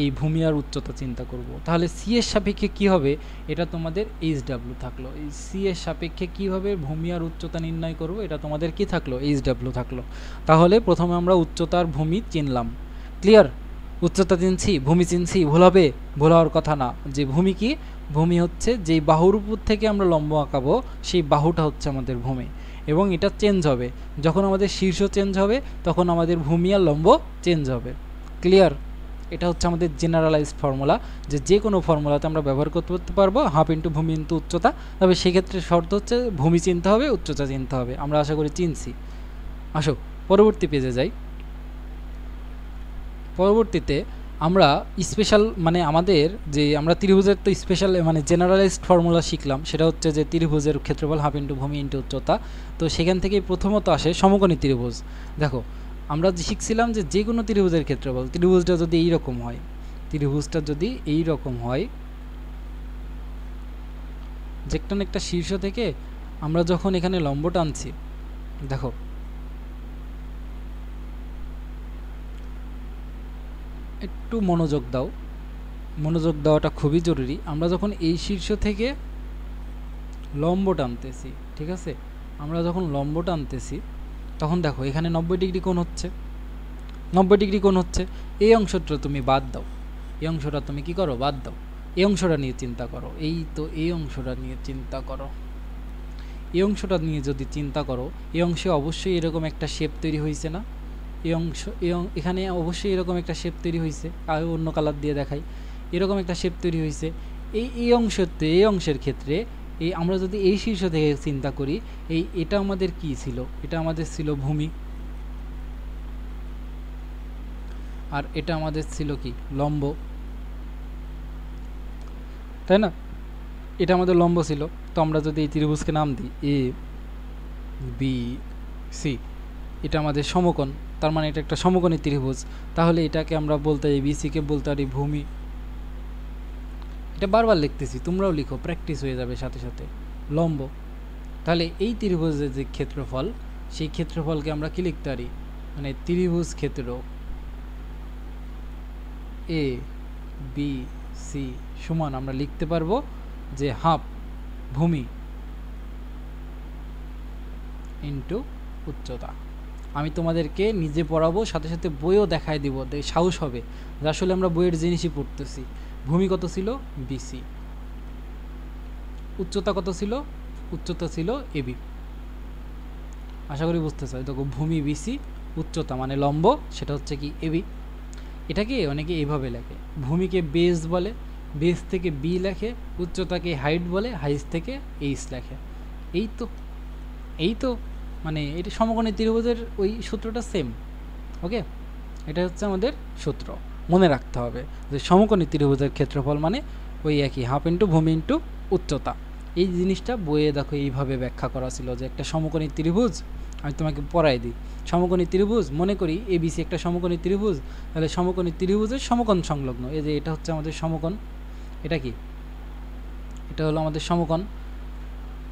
এই ভূমি আর উচ্চতা চিন্তা করব। তাহলে সি এর সাপেক্ষে কি হবে? এটা তোমাদের এইচ ডাব্লিউ থাকলো। এই সি এর সাপেক্ষে কীভাবে ভূমি আর উচ্চতা নির্ণয় করব? এটা তোমাদের কি থাকলো? এইচ ডাব্লিউ থাকলো। তাহলে প্রথমে আমরা উচ্চতার ভূমি চিনলাম, ক্লিয়ার? উচ্চতা চিনছি, ভূমি চিনছি, ভুল হওয়ার কথা না। যে ভূমি কি? ভূমি হচ্ছে যেই বাহুর উপর থেকে আমরা লম্ব আঁকাবো, সেই বাহুটা হচ্ছে আমাদের ভূমি, এবং এটা চেঞ্জ হবে যখন আমাদের শীর্ষ চেঞ্জ হবে, তখন আমাদের ভূমি আর লম্ব চেঞ্জ হবে, ক্লিয়ার? এটা হচ্ছে আমাদের জেনারেলাইজড ফর্মুলা, যে কোনো ফর্মুলাতে আমরা ব্যবহার করতে পারবো, হাফ ইন্টু ভূমি ইন্টু উচ্চতা। তবে সেক্ষেত্রে শর্ত হচ্ছে ভূমি চিনতে হবে, উচ্চতা চিনতে হবে। আমরা আশা করি চিনছি। আসো পরবর্তী পেজে যাই। পরবর্তীতে আমরা স্পেশাল মানে আমাদের যে আমরা ত্রিভুজের তো স্পেশাল মানে জেনারেলাইজড ফর্মুলা শিখলাম, সেটা হচ্ছে যে ত্রিভুজের ক্ষেত্রফল হাফ ইন্টু ভূমি ইন্টু উচ্চতা। তো সেখান থেকে প্রথমত আসে সমকোণী ত্রিভুজ। দেখো আমরা যে শিখছিলাম যে কোনো ত্রিভুজের ক্ষেত্রফল, ত্রিভুজটা যদি এইরকম হয়, ত্রিভুজটা যদি এইরকম হয়, যেকটা একটা শীর্ষ থেকে আমরা যখন এখানে লম্ব টানছি, দেখো একটু মনোযোগ দাও, মনোযোগ দেওয়াটা খুবই জরুরি। আমরা যখন এই শীর্ষ থেকে লম্ব টানতেছি, ঠিক আছে, আমরা যখন লম্ব টানতেছি তখন দেখো এখানে 90 ডিগ্রি কোণ হচ্ছে, 90 ডিগ্রি কোণ হচ্ছে। এই অংশটা তুমি বাদ দাও, এই অংশটা তুমি কি করো, বাদ দাও। এই অংশটা নিয়ে চিন্তা করো, এই তো এই অংশটা নিয়ে চিন্তা করো। এই অংশটা নিয়ে যদি চিন্তা করো, এই অংশে অবশ্যই এরকম একটা শেপ তৈরি হয়েছে না? এই অংশ এখানে অবশ্যই এরকম একটা শেপ তৈরি হয়েছে, আর অন্য কালার দিয়ে দেখাই, এরকম একটা শেপ তৈরি হয়েছে। এই অংশের ক্ষেত্রে এই আমরা যদি এই শীর্ষ থেকে চিন্তা করি, এটা আমাদের কি ছিল, এটা আমাদের ছিল ভূমি, আর এটা আমাদের ছিল কি, লম্ব, তাই না? এটা আমাদের লম্ব ছিল। তো আমরা যদি এই ত্রিভুজকে নাম দিই এ বি সি, এটা আমাদের সমকোণ, তার মানে এটা একটা সমকোণী ত্রিভুজ। তাহলে এটাকে আমরা বলতে এবিসিকে বলতে পারি ভূমি। এটা বারবার লিখতেছি, তোমরাও লিখো, প্র্যাকটিস হয়ে যাবে সাথে সাথে। লম্ব, তাহলে এই ত্রিভুজের যে ক্ষেত্রফল, সেই ক্ষেত্রফলকে আমরা কি লিখতে পারি, মানে ত্রিভুজ ক্ষেত্র এ বি সি সমান আমরা লিখতে পারবো যে হাফ ভূমি ইন্টু উচ্চতা। আমি তোমাদেরকে নিজে পড়াবো, সাথে সাথে বইও দেখায় দিব, সাহস হবে যে আসলে আমরা বইয়ের জিনিসই পড়তেছি। ভূমি কত ছিল, বিসি। উচ্চতা কত ছিল, উচ্চতা ছিল এবি। আশা করি বুঝতেছ। দেখো ভূমি বিসি, উচ্চতা মানে লম্ব, সেটা হচ্ছে কি এবি। এটাকে অনেকে এইভাবে লেখে, ভূমিকে বেস বলে, বেস থেকে বি লেখে, উচ্চতাকে হাইট বলে, হাইট থেকে এইচ লেখে। এই তো মানে এটা সমকোণী ত্রিভুজের ওই সূত্রটা সেম। ওকে, এটা হচ্ছে আমাদের সূত্র, মনে রাখতে হবে যে সমকোণী ত্রিভুজের ক্ষেত্রফল মানে ওই একই, হাফ ইন্টু ভূমি ইন্টু উচ্চতা। এই জিনিসটা বইয়ে দেখো এইভাবে ব্যাখ্যা করা ছিল যে একটা সমকোণী ত্রিভুজ, আমি তোমাকে পড়াই দিই। সমকোণী ত্রিভুজ মনে করি এবিসি একটা সমকোণী ত্রিভুজ, তাহলে সমকোণী ত্রিভুজের সমকোণ সংলগ্ন, এই যে এটা হচ্ছে আমাদের সমকোণ, এটা কি, এটা হলো আমাদের সমকোণ।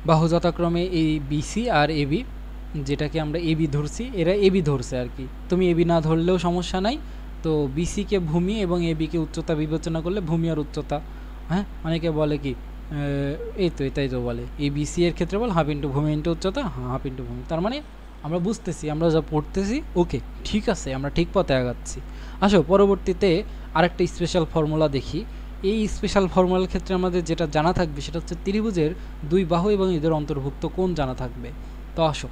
বাহু যথাক্রমে এই বিসি আর এবি, যেটাকে আমরা এবি ধরছি, এরা এবি ধরছে আর কি, তুমি এবি না ধরলেও সমস্যা নাই। তো বিসিকে ভূমি এবং এবিকে উচ্চতা বিবেচনা করলে ভূমি আর উচ্চতা, হ্যাঁ অনেকে বলে কি এই তো এটাই তো বলে এই বিসি এর ক্ষেত্রে বল হাফ ইন্টু ভূমি ইন্টু উচ্চতা, হাফ ইন্টু ভূমি। তার মানে আমরা বুঝতেছি, আমরা যা পড়তেছি ওকে ঠিক আছে, আমরা ঠিক পথে আগাচ্ছি। আসো পরবর্তীতে আরেকটা স্পেশাল ফর্মুলা দেখি। এই স্পেশাল ফর্মুলার ক্ষেত্রে আমাদের যেটা জানা থাকবে সেটা হচ্ছে ত্রিভুজের দুই বাহু এবং এদের অন্তর্ভুক্ত কোণ জানা থাকবে। তো আসো,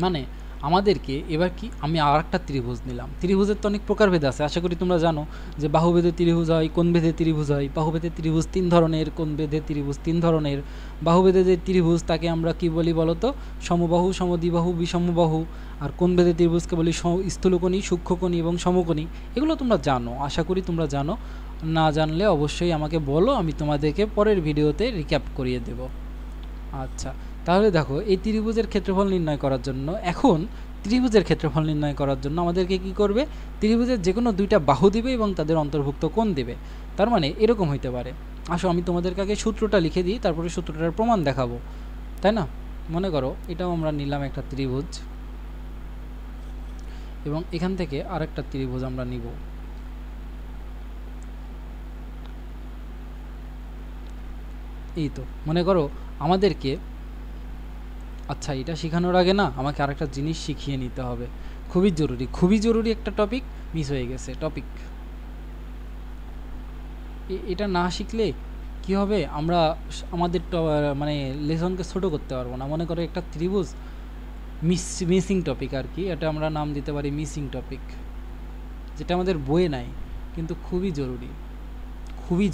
মানে আমাদেরকে এবার কি, আমি আর একটা ত্রিভুজ নিলাম। ত্রিভুজের তো অনেক প্রকারভেদ আছে, আশা করি তোমরা জানো যে বাহুভেদে ত্রিভুজ হয়, কোণভেদে ত্রিভুজ হয়। বাহুভেদে ত্রিভুজ 3 ধরনের, কোণভেদে ত্রিভুজ 3 ধরনের। বাহুভেদে যে ত্রিভুজ তাকে আমরা কি বলি বলতো, সমবাহু, সমদ্বিবাহু, বিষমবাহু। আর কোণভেদে ত্রিভুজকে বলি স্থূলকোণী, সূক্ষ্মকোণী এবং সমকোণী। এগুলো তোমরা জানো, আশা করি তোমরা জানো। না জানলে অবশ্যই আমাকে বলো, আমি তোমাদেরকে পরের ভিডিওতে রিক্যাপ করিয়ে দেব। আচ্ছা, তাহলে দেখো এই ত্রিভুজের ক্ষেত্রফল নির্ণয় করার জন্য, এখন ত্রিভুজের ক্ষেত্রফল নির্ণয় করার জন্য আমাদেরকে কি করবে, ত্রিভুজের যে কোনো দুইটা বাহু দিবে এবং তাদের অন্তর্ভুক্ত কোণ দিবে। তার মানে এরকম হইতে পারে, আসো আমি তোমাদেরকে আগে সূত্রটা লিখে দিই, তারপরে সূত্রটার প্রমাণ দেখাবো, তাই না? মনে করো এটাও আমরা নিলাম একটা ত্রিভুজ, এবং এখান থেকে আরেকটা ত্রিভুজ আমরা নিব। এই তো মনে করো আমাদেরকে, আচ্ছা এটা শেখানোর আগে না আমাকে আরেকটা জিনিস শিখিয়ে নিতে হবে, খুবই জরুরি একটা টপিক মিস হয়ে গেছে। টপিক এটা না শিখলে কি হবে, আমরা আমাদের মানে লেসনকে ছোট করতে পারবো না। মনে করো একটা ত্রিভুজ মিসিং টপিক আর কি, এটা আমরা নাম দিতে পারি মিসিং টপিক, যেটা আমাদের বইয়ে নাই কিন্তু খুবই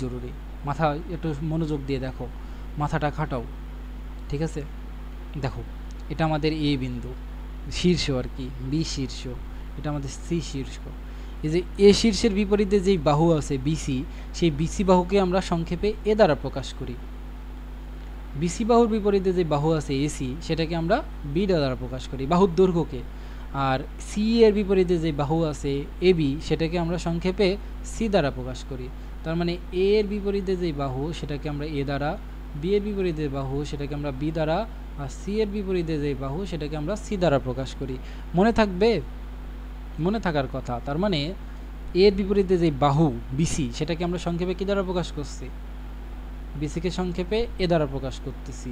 জরুরি। মাথা একটু মনোযোগ দিয়ে দেখো, মাথাটা খাটাও, ঠিক আছে? দেখো এটা আমাদের এ বিন্দু, শীর্ষ আর কি, বি শীর্ষ, এটা আমাদের সি শীর্ষ। এই যে এ শীর্ষের বিপরীতে যেই বাহু আছে বিসি, সেই বিসি বাহুকে আমরা সংক্ষেপে এ দ্বারা প্রকাশ করি। বিসি বাহুর বিপরীতে যে বাহু আছে এসি, সেটাকে আমরা বি দ্বারা প্রকাশ করি, বাহুর দৈর্ঘ্যকে। আর সি এর বিপরীতে যে বাহু আছে এবি, সেটাকে আমরা সংক্ষেপে সি দ্বারা প্রকাশ করি। তার মানে এ এর বিপরীতে যে বাহু, সেটাকে আমরা এ দ্বারা, বি এর বিপরীতে বাহু, সেটাকে আমরা বি দ্বারা, আর সি এর বিপরীতে যে বাহু, সেটাকে আমরা সি দ্বারা প্রকাশ করি। মনে থাকবে? মনে থাকার কথা। তার মানে এর বিপরীতে যে বাহু বিসি, সেটাকে আমরা সংক্ষেপে কি দ্বারা প্রকাশ করছি? বিসিকে সংক্ষেপে এ দ্বারা প্রকাশ করতেছি।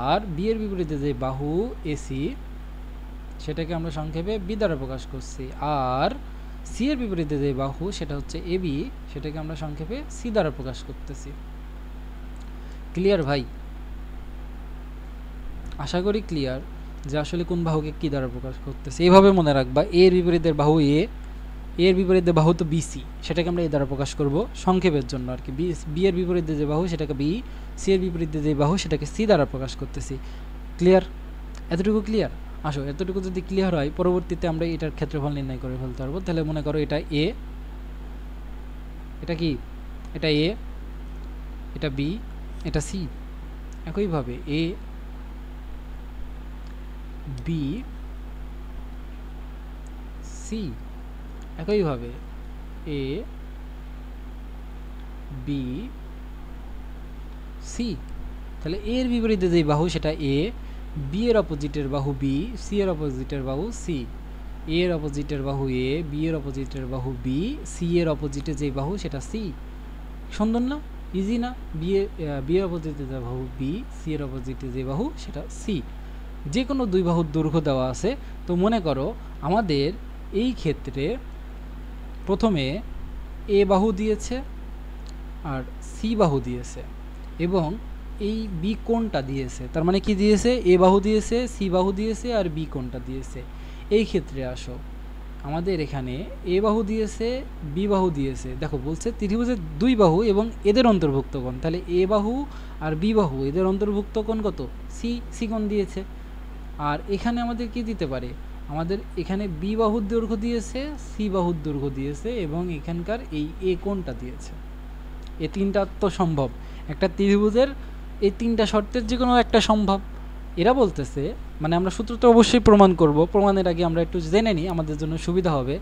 আর বি এর বিপরীতে যে বাহু এসি, সেটাকে আমরা সংক্ষেপে বি দ্বারা প্রকাশ করছি। আর সি এর বিপরীতে যে বাহু, সেটা হচ্ছে এবি, সেটাকে আমরা সংক্ষেপে সি দ্বারা প্রকাশ করতেছি। ক্লিয়ার ভাই? আশা করি ক্লিয়ার যে আসলে কোন বাহুকে কি দ্বারা প্রকাশ করতেছি। এইভাবে মনে রাখবা, এর বিপরীতের বাহু এ, এর বিপরীতে বাহু তো বিসি, সেটাকে আমরা এ দ্বারা প্রকাশ করব সংক্ষেপের জন্য আর কি। বি এর বিপরীতে যে বাহু, সেটাকে বি, সি এর বিপরীতে যে বাহু, সেটাকে সি দ্বারা প্রকাশ করতেছি। ক্লিয়ার? এতটুকু ক্লিয়ার? আসো, এতটুকু যদি ক্লিয়ার হয়, পরবর্তীতে আমরা এটার ক্ষেত্রফল নির্ণয় করে ফেলতে পারবো। তাহলে মনে করো এটা এ, এটা কি, এটা এ, এটা বি, এটা সি। একইভাবে এ, বি, সি, একইভাবে এ, বি, সি। তাহলে এর বিপরীতে যে বাহু, সেটা এ, বি এর অপোজিটের বাহু বি, সি এর অপোজিটের বাহু সি। এ এর অপোজিটের বাহু এ, বি এর অপোজিটের বাহু বি, সি এর অপোজিটে যে বাহু, সেটা সি। সুন্দর না? ইজি না? বি এর অপোজিটে যে বাহু বি, সি এর অপোজিটে যে বাহু, সেটা সি। যে কোনো দুই বাহুর দৈর্ঘ্য দেওয়া আছে। তো মনে করো আমাদের এই ক্ষেত্রে প্রথমে এ বাহু দিয়েছে আর সি বাহু দিয়েছে, এবং এই বি কোণটা দিয়েছে। তার মানে কি দিয়েছে? এ বাহু দিয়েছে, সি বাহু দিয়েছে, আর বি কোণটা দিয়েছে। এই ক্ষেত্রে আসো, আমাদের এখানে এ বাহু দিয়েছে, বি বাহু দিয়েছে। দেখো বলছে ত্রিভুজের দুই বাহু এবং এদের অন্তর্ভুক্ত কোণ। তাহলে এ বাহু আর বি বাহু, এদের অন্তর্ভুক্ত কোণ কত? সি, সি কোণ দিয়েছে। আর এখানে আমাদের কি দিতে পারে? আমাদের এখানে বি বাহুর দৈর্ঘ্য দিয়েছে, সি বাহুর দৈর্ঘ্য দিয়েছে, এবং এখানকার এই এ কোণটা দিয়েছে। এই তিনটা তো সম্ভব একটা ত্রিভুজের, এই তিনটা শর্তের যে কোনো একটা সম্ভব। এরা বলতেছে, মানে আমরা সূত্র তো অবশ্যই প্রমাণ করব, প্রমাণের আগে আমরা একটু জেনে নিই, আমাদের জন্য সুবিধা হবে।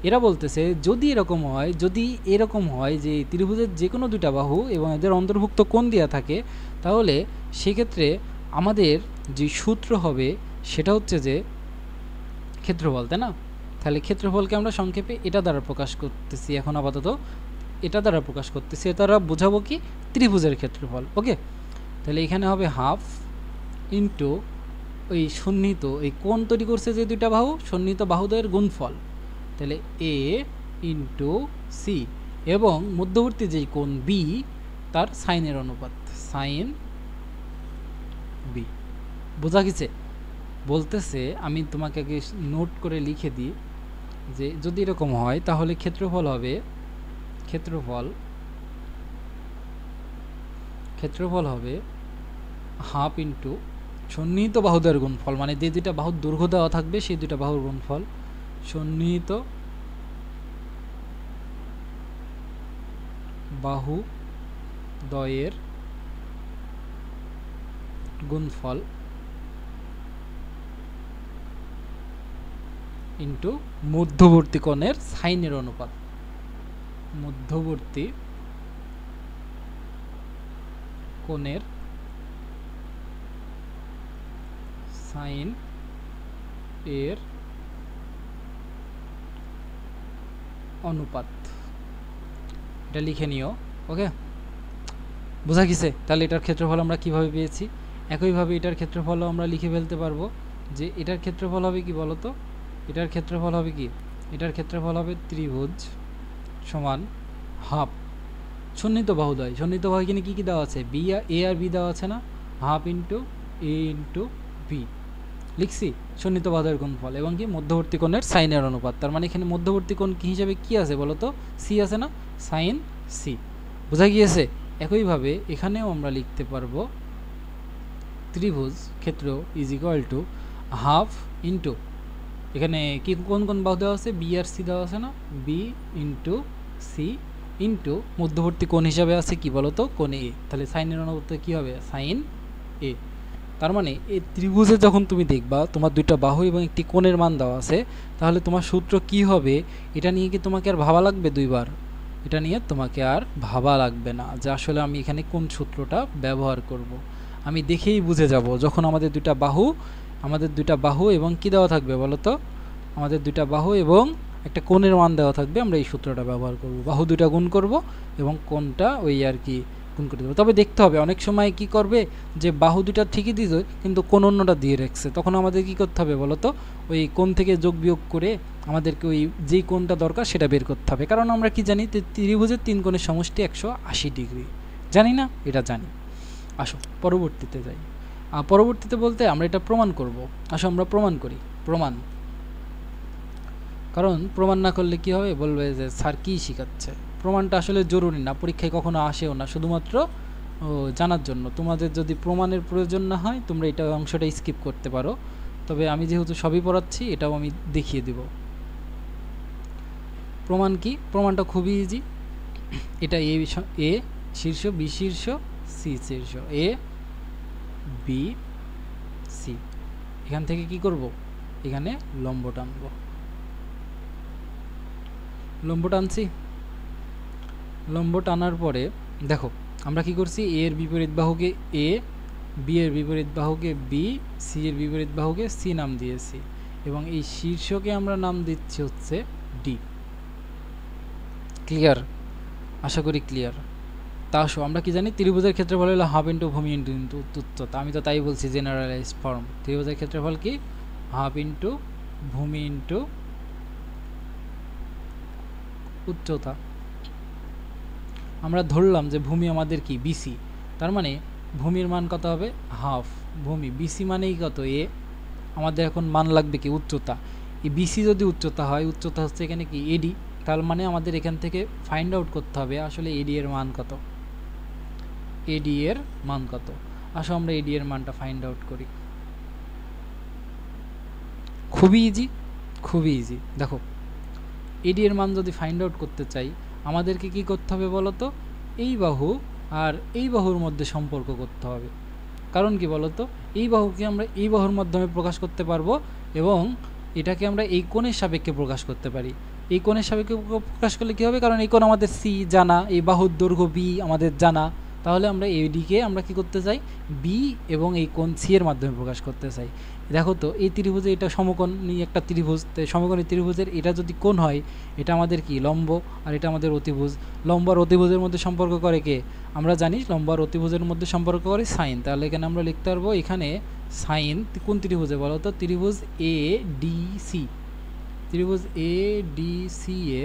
এরা বলতেছে যদি এরকম হয়, যদি এরকম হয় যে ত্রিভুজের যে কোনো দুইটা বাহু এবং এদের অন্তর্ভুক্ত কোণ দেওয়া থাকে, তাহলে সেক্ষেত্রে আমাদের যে সূত্র হবে সেটা হচ্ছে যে ক্ষেত্রফল, তাই না? তাহলে ক্ষেত্রফলকে আমরা সংক্ষেপে এটা দ্বারা প্রকাশ করতেছি। এখন আপাতত এটা দ্বারা প্রকাশ করতেছি, এটা দ্বারা বোঝাবো কি? ত্রিভুজের ক্ষেত্রফল। ওকে, তাহলে এখানে হবে হাফ ইন্টু ওই সন্নিহিত, এই কোণ তৈরি করছে যে দুইটা বাহু, সন্নিহিত বাহুদের গুণফল। তাহলে এ ইন্টু সি, এবং মধ্যবর্তী যেই কোণ বি, তার সাইনের অনুপাত, সাইন বি। বোঝা গেছে? বলতেছে, আমি তোমাকে আগে নোট করে লিখে দিই যে যদি এরকম হয় তাহলে ক্ষেত্রফল হবে, ক্ষেত্রফল হবে হাফ ইন্টু সন্নিহিত বাহুদের গুণফল, মানে যে দুইটা বাহুর দৈর্ঘ্য দেওয়া থাকবে সেই দুইটা বাহুর গুণফল, সন্নিহিত বাহু দ্বয়ের গুণফল ইন্টু মধ্যবর্তী কোণের সাইনের অনুপাত, মধ্যবর্তী কোণের সাইন এর অনুপাত। এটা লিখে নিও। ওকে, বোঝা গেছে? তাহলে এটার ক্ষেত্রফল আমরা কিভাবে পেয়েছি, একইভাবে এটার ক্ষেত্রফলও আমরা লিখে ফেলতে পারবো যে এটার ক্ষেত্রফল হবে কি বলতো? এটার ক্ষেত্রফল হবে কি? এটার ক্ষেত্রফল হবে ত্রিভুজ সমান হাফ সন্নিহিত বাহুদ্বয়। সন্নিহিত বাহু এখানে কী কী দেওয়া আছে? বি, এ আর বি দেওয়া আছে না? হাফ ইন্টু এ ইন্টু বি লিখছি, সন্নিহিত বাহুদ্বয়ের গুণফল, এবং কি মধ্যবর্তী কোণের সাইনের অনুপাত। তার মানে এখানে মধ্যবর্তী কোণ কি হিসাবে কি আছে বলতো? সি আছে না? Sine C. বোঝা গিয়েছে? একইভাবে এখানেও আমরা লিখতে পারবো ত্রিভুজ ক্ষেত্র is equal to half into এখানে কি কোন কোন বাহু দেওয়া আছে, বি আর সি দেওয়া আছে না, বি ইন্টু সি ইন্টু মধ্যবর্তী কোণ হিসাবে আছে কি বলতো, কোণ এ। তাহলে সাইনের অনুপাতে কি হবে, সাইন এ। তার মানে এই ত্রিভুজে যখন তুমি দেখবা তোমার দুইটা বাহু এবং একটি কোণের মান দেওয়া আছে, তাহলে তোমার সূত্র কি হবে এটা নিয়ে কি তোমাকে আর ভাবা লাগবে দুইবার? এটা নিয়ে তোমাকে আর ভাবা লাগবে না যে আসলে আমি এখানে কোন সূত্রটা ব্যবহার করব। আমি দেখেই বুঝে যাব যখন আমাদের দুইটা বাহু এবং কি দেওয়া থাকবে বলো তো, আমাদের দুইটা বাহু এবং একটা কোণের মান দেওয়া থাকবে, আমরা এই সূত্রটা ব্যবহার করব। বাহু দুইটা গুণ করব এবং কোণটা ওই আর কি গুণ করে দেবো। তবে দেখতে হবে অনেক সময় কি করবে যে বাহু দুইটা ঠিকই দিয়েছে কিন্তু কোণ অন্যটা দিয়ে রাখছে, তখন আমাদের কি করতে হবে বলো তো, ওই কোণ থেকে যোগ বিয়োগ করে আমাদেরকে ওই যেই কোণটা দরকার সেটা বের করতে হবে। কারণ আমরা কি জানি, ত্রিভুজের তিন কোণের সমষ্টি 180 ডিগ্রি, জানি না? এটা জানি। আসো পরবর্তীতে যাই। পরবর্তীতে বলতে আমরা এটা প্রমাণ করব। আসো আমরা প্রমাণ করি। কারণ প্রমাণ না করলে কি হবে, বলবে যে স্যার কী শেখাচ্ছে। প্রমাণটা আসলে জরুরি না, পরীক্ষায় কখনো আসেও না, শুধুমাত্র জানার জন্য। তোমাদের যদি প্রমাণের প্রয়োজন না হয় তোমরা এটা অংশটা স্কিপ করতে পারো, তবে আমি যেহেতু সবই পড়াচ্ছি এটাও আমি দেখিয়ে দেব। প্রমাণ কি? প্রমাণটা খুবই ইজি। এটা এ শীর্ষ, বি শীর্ষ, সি শীর্ষ, এ বি সি। এখান থেকে কি করব, এখানে লম্ব টানবো। লম্ব টানছি। লম্ব টানার পরে দেখো আমরা কি করছি, এ এর বিপরীত বাহুকে এ, বি এর বিপরীত বাহুকে বি, সি এর বিপরীত বাহুকে সি নাম দিয়েছি এবং এই শীর্ষকে আমরা নাম দিচ্ছি হচ্ছে ডি। ক্লিয়ার? আশা করি ক্লিয়ার। তা আসো আমরা কি জানি, ত্রিভুজের ক্ষেত্রফল হলো হাফ ইন্টু ভূমি ইন্টু উচ্চতা। আমি তো তাই বলছি, জেনারেলাইজ ফর্ম। ত্রিভুজের ক্ষেত্রফল কি, হাফ ইন্টু ভূমি ইন্টু উচ্চতা। আমরা ধরলাম যে ভূমি আমাদের কি, বিসি। তার মানে ভূমির মান কত হবে, হাফ ভূমি। বিসি মানেই কত, এ। আমাদের এখন মান লাগবে কি, উচ্চতা। এই বিসি যদি উচ্চতা হয়, উচ্চতা হচ্ছে এখানে কি, এডি। তার মানে আমাদের এখান থেকে ফাইন্ড আউট করতে হবে আসলে এডি এর মান কত। এডি এর মান কত? আসো আমরা এডি এর মানটা ফাইন্ড আউট করি। খুবই ইজি, খুবই ইজি। দেখো এডি এর মান যদি ফাইন্ড আউট করতে চাই আমাদেরকে কি করতে হবে বলো তো, এই বাহু আর এই বাহুর মধ্যে সম্পর্ক করতে হবে। কারণ কি বলতো, এই বাহুকে আমরা এই বাহুর মাধ্যমে প্রকাশ করতে পারবো এবং এটাকে আমরা এই কোণের সাপেক্ষে প্রকাশ করতে পারি। এই কোণের সাপেক্ষে প্রকাশ করলে কি হবে, কারণ এই কোণ আমাদের সি জানা, এই বাহুর দৈর্ঘ্য বি আমাদের জানা, তাহলে আমরা এডিকে আমরা কি করতে চাই, বি এবং এই কোণ সি এর মাধ্যমে প্রকাশ করতে চাই। দেখো তো এই ত্রিভুজে এটা সমকোণী একটা ত্রিভুজ, সমকোণী ত্রিভুজের এটা যদি কোণ হয়, এটা আমাদের কি লম্ব আর এটা আমাদের অতিভুজ। লম্ব আর অতিভুজের মধ্যে সম্পর্ক করে কে, আমরা জানি লম্ব আর অতিভুজের মধ্যে সম্পর্ক করে সাইন। তাহলে এখানে আমরা লিখতে পারবো, এখানে সাইন কোন ত্রিভুজে বলো তো, ত্রিভুজ এ ডি সি। ত্রিভুজ এ ডি সি এ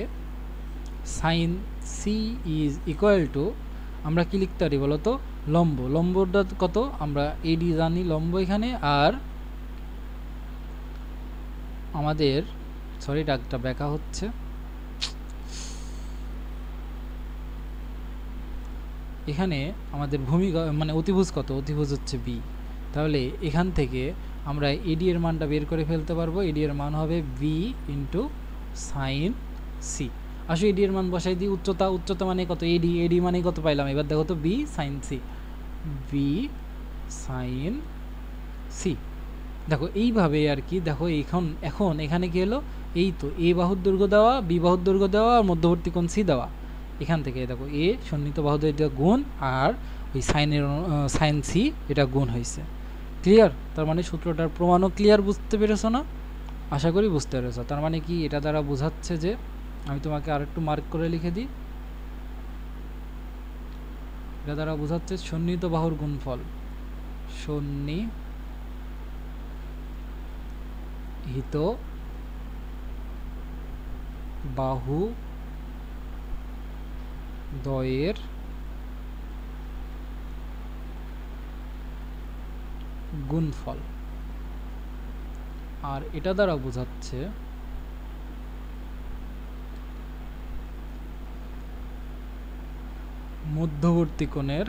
sine C is equal to, আমরা কি লিখতে পারি বলো তো, লম্ব। লম্বটা কত, আমরা এডি জানি লম্ব এখানে, আর আমাদের সরি ডাকটা ব্যাকা হচ্ছে, এখানে আমাদের ভূমি মানে অতিভুজ কত, অতিভুজ হচ্ছে বি। তাহলে এখান থেকে আমরা এডি এর মানটা বের করে ফেলতে পারবো। এডি এর মান হবে বি ইন্টু সাইন সি। আসো এডি এর মান বসাই দিই। উচ্চতা, উচ্চতা মানে কত, এডি। এডি মানে কত পাইলাম, এবার দেখো তো, B sine C. B sine C. দেখো এইভাবে আর কি। দেখো এখন এখানে কি হলো, এই তো এ বাহুর দৈর্ঘ্য দেওয়া, বি বাহুর দৈর্ঘ্য দেওয়া আর মধ্যবর্তী কোণ সি দেওয়া। এখান থেকে দেখো এ সন্নিহিত বাহুদের এটা গুণ আর ওই সাইন সি এটা গুণ হয়েছে। ক্লিয়ার? তার মানে সূত্রটার প্রমাণও ক্লিয়ার, বুঝতে পেরেছো না? আশা করি বুঝতে পেরেছো। তার মানে কি, এটা দ্বারা বোঝাচ্ছে যে, আমি তোমাকে আরেকটু মার্ক করে লিখে দিই, এটা দ্বারা বোঝাচ্ছে সন্নিহিত বাহুর গুণফল, সন্নিহিত বাহু দ্বয়ের গুণফল। আর এটা দ্বারা বোঝাচ্ছে মধ্যবর্তী কোণের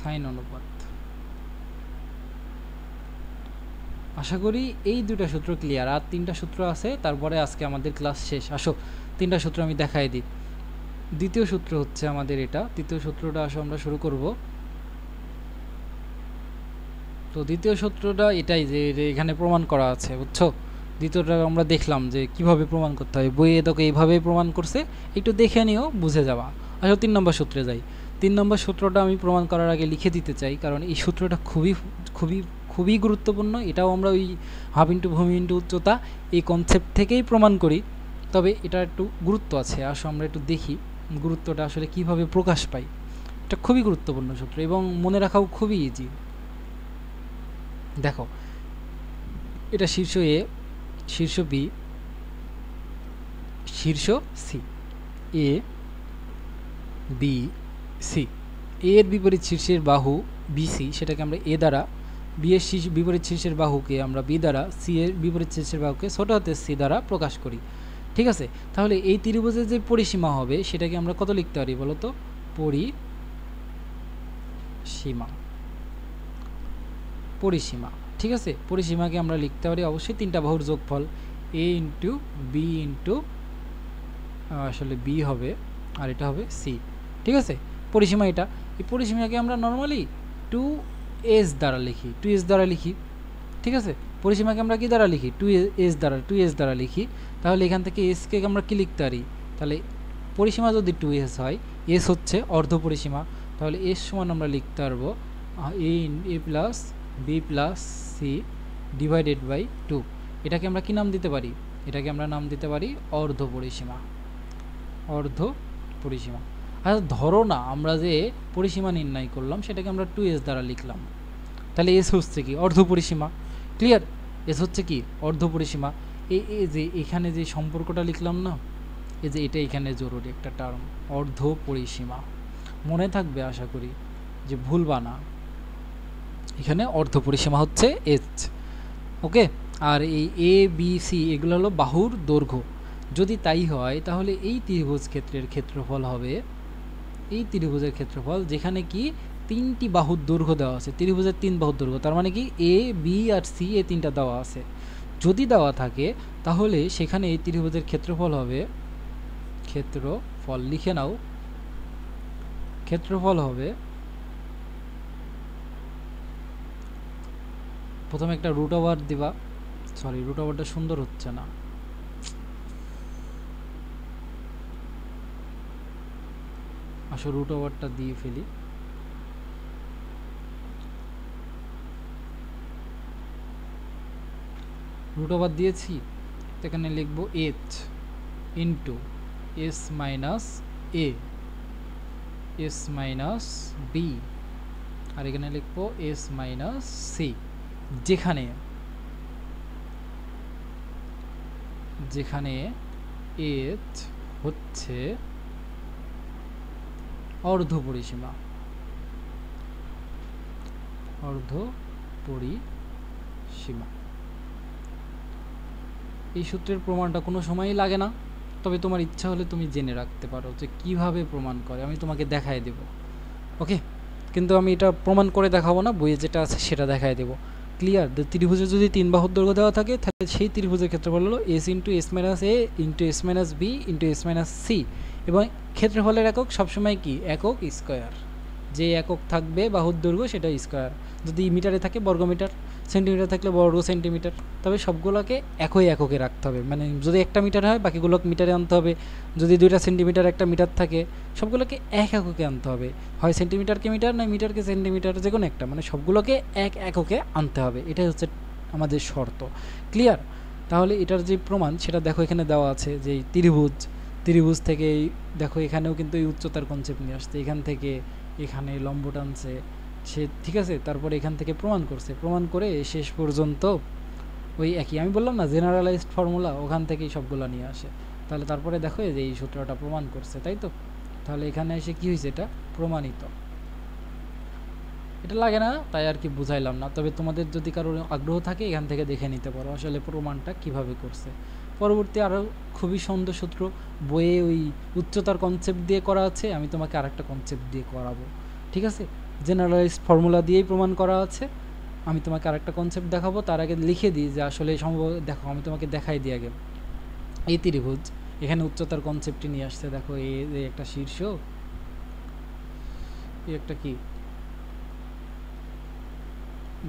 সাইন অনুপাত। আশা করি এই দুটো সূত্র ক্লিয়ার। আর তিনটা সূত্র আছে, তারপরে আজকে আমাদের ক্লাস শেষ। আসো তিনটা সূত্র আমি দেখাই দিই। দ্বিতীয় সূত্র হচ্ছে আমাদের এটা, তৃতীয় সূত্রটা আসো আমরা শুরু করব। তো দ্বিতীয় সূত্রটা এটাই যে এখানে প্রমাণ করা আছে, বুঝছো? দ্বিতীয়টা আমরা দেখলাম যে কিভাবে প্রমাণ করতে হয়, বইয়ে দেখো এইভাবেই প্রমাণ করছে, একটু দেখে নিও, বুঝে যাবা। আসলে 3 নম্বর সূত্রে যাই। 3 নম্বর সূত্রটা আমি প্রমাণ করার আগে লিখে দিতে চাই, কারণ এই সূত্রটা খুবই খুবই খুবই গুরুত্বপূর্ণ। এটাও আমরা ওই হাফ ইন্টু ভূমি ইন্টু উচ্চতা এই কনসেপ্ট থেকেই প্রমাণ করি, তবে এটা একটু গুরুত্ব আছে। আসো আমরা একটু দেখি গুরুত্বটা আসলে কিভাবে প্রকাশ পায়। এটা খুবই গুরুত্বপূর্ণ সূত্র এবং মনে রাখাও খুবই ইজি। দেখো, এটা শীর্ষ এ, শীর্ষ বি, শীর্ষ সি, এ বি সি। এর বিপরীত শীর্ষের বাহু বিসি, সেটাকে আমরা এ দ্বারা, বি এর বিপরীত শীর্ষের বাহুকে আমরা বি দ্বারা, সি এর বিপরীত শীর্ষের বাহুকে ছোট হাতের সি দ্বারা প্রকাশ করি। ঠিক আছে, তাহলে এই ত্রিভুজের যে পরিসীমা হবে সেটাকে আমরা কত লিখতে পারি বলো তো? পরিসীমা। পরিসীমা, ঠিক আছে, পরিসীমাকে আমরা লিখতে পারি অবশ্যই 3টা বাহুর যোগফল, এ ইন্টু বি ইন্টু, আসলে বি হবে আর এটা হবে সি। ঠিক আছে, পরিসীমা এটা। এই পরিসীমাকে আমরা নর্মালি 2s দ্বারা লিখি, 2s দ্বারা লিখি। ঠিক আছে, পরিসীমাকে আমরা কি দ্বারা লিখি? 2s দ্বারা লিখি। তাহলে এখান থেকে এসকে আমরা কি লিখতে পারি? তাহলে পরিসীমা যদি 2s হয়, এস হচ্ছে অর্ধ পরিসীমা, তাহলে এস সমান আমরা লিখতে পারবো A plus B plus C divided by 2। এটাকে আমরা কি নাম দিতে পারি? এটাকে আমরা নাম দিতে পারি অর্ধ পরিসীমা। অর্ধ পরিসীমা। আচ্ছা ধরো না আমরা যে পরিসীমা নির্ণয় করলাম সেটাকে আমরা 2s দ্বারা লিখলাম, তাহলে এস হচ্ছে কি? অর্ধ পরিসীমা। ক্লিয়ার? এস হচ্ছে কি? অর্ধ পরিসীমা। এই যে এখানে যে সম্পর্কটা লিখলাম না, এই যে এটা এখানে জরুরি একটা টার্ম, অর্ধ পরিসীমা। মনে থাকবে আশা করি, যে ভুলবা না। এখানে অর্ধ পরিসীমা হচ্ছে এইচ। ওকে, আর এই এ বি সি এগুলো হলো বাহুর দৈর্ঘ্য। যদি তাই হয় তাহলে এই ত্রিভুজ ক্ষেত্রের ক্ষেত্রফল হবে, এই ত্রিভুজের ক্ষেত্রফল যেখানে কি 3টি বাহুর দৈর্ঘ্য দেওয়া আছে, ত্রিভুজের 3 বাহুর দৈর্ঘ্য, তার মানে কি এ বি আর সি এই 3টা দেওয়া আছে। যদি দেওয়া থাকে তাহলে সেখানে এই ত্রিভুজের ক্ষেত্রফল হবে, ক্ষেত্রফল লিখে নাও, ক্ষেত্রফল হবে, প্রথমে একটা রুট ওভার দিবা, সরি রুট ওভারটা সুন্দর হচ্ছে না, আসো রুট ওভারটা দিয়ে ফেলি। রুট ওভার দিয়েছি, এখানে লিখব এইচ ইন্টু এস মাইনাস এ, এস মাইনাস বি, আর এখানে লিখব এস মাইনাস সি। যেখানে যেখানে এইচ হচ্ছে অর্ধ পরিসীমা, অর্ধ পরিসীমা। এই সূত্রের প্রমাণটা কোনো সময়ই লাগে না, তবে তোমার ইচ্ছা হলে তুমি জেনে রাখতে পারো যে কিভাবে প্রমাণ করে, আমি তোমাকে দেখায় দেব। ওকে, কিন্তু আমি এটা প্রমাণ করে দেখাবো না, বইয়ে যেটা আছে সেটা দেখায় দেব। ক্লিয়ার? ত্রিভুজে যদি 3 বাহুর দৈর্ঘ্য দেওয়া থাকে তাহলে সেই ত্রিভুজের ক্ষেত্রফল হলো S into S minus A into S minus B into S minus C, এবং ক্ষেত্রফলের একক সবসময় কি? একক স্কোয়ার। যে একক থাকবে বাহুর দৈর্ঘ্য সেটা স্কোয়ার। যদি মিটারে থাকে বর্গমিটার, সেন্টিমিটার থাকলে বর্গ সেন্টিমিটার, তবে সবগুলোকে একই এককে রাখতে হবে। মানে যদি একটা মিটার হয় বাকিগুলোকে মিটারে আনতে হবে, যদি 2টা সেন্টিমিটার একটা মিটার থাকে সবগুলোকে এক এককে আনতে হবে, হয় সেন্টিমিটারকে মিটার নয় মিটারকে সেন্টিমিটার, যে কোনো একটা, মানে সবগুলোকে এক এককে আনতে হবে। এটাই হচ্ছে আমাদের শর্ত। ক্লিয়ার? তাহলে এটার যে প্রমাণ সেটা দেখো এখানে দেওয়া আছে, যে ত্রিভুজ থেকে দেখো এখানেও কিন্তু এই উচ্চতার কনসেপ্ট নিয়ে আসছে, এখান থেকে এখানে লম্ব টানছে সে, ঠিক আছে, তারপরে এখান থেকে প্রমাণ করছে, প্রমাণ করে শেষ পর্যন্ত ওই একই, আমি বললাম না জেনারেলাইজড ফর্মুলা, ওখান থেকেই সবগুলো নিয়ে আসে। তাহলে তারপরে দেখো যে এই সূত্রটা প্রমাণ করছে, তাই তো? তাহলে এখানে এসে কি হয়েছে? এটা প্রমাণিত। এটা লাগে না তাই আর কি বুঝাইলাম না, তবে তোমাদের যদি কারোর আগ্রহ থাকে এখান থেকে দেখে নিতে পারো আসলে প্রমাণটা কিভাবে করছে। পরবর্তী আরও খুবই সুন্দর সূত্র বইয়ে ওই উচ্চতার কনসেপ্ট দিয়ে করা আছে, আমি তোমাকে আরেকটা কনসেপ্ট দিয়ে করাবো। ঠিক আছে, জেনারেলাইজড ফর্মুলা দিয়েই প্রমাণ করা আছে। আমি তোমাকে আরেকটা কনসেপ্ট দেখাবো, তার আগে লিখে দিই যে আসলে সম্ভব। দেখো আমি তোমাকে দেখাই দিই আগে। এই ত্রিভুজ, এখানে উচ্চতার কনসেপ্টটি নিয়ে আসছে। দেখো এই একটা শীর্ষ, এই একটা কি,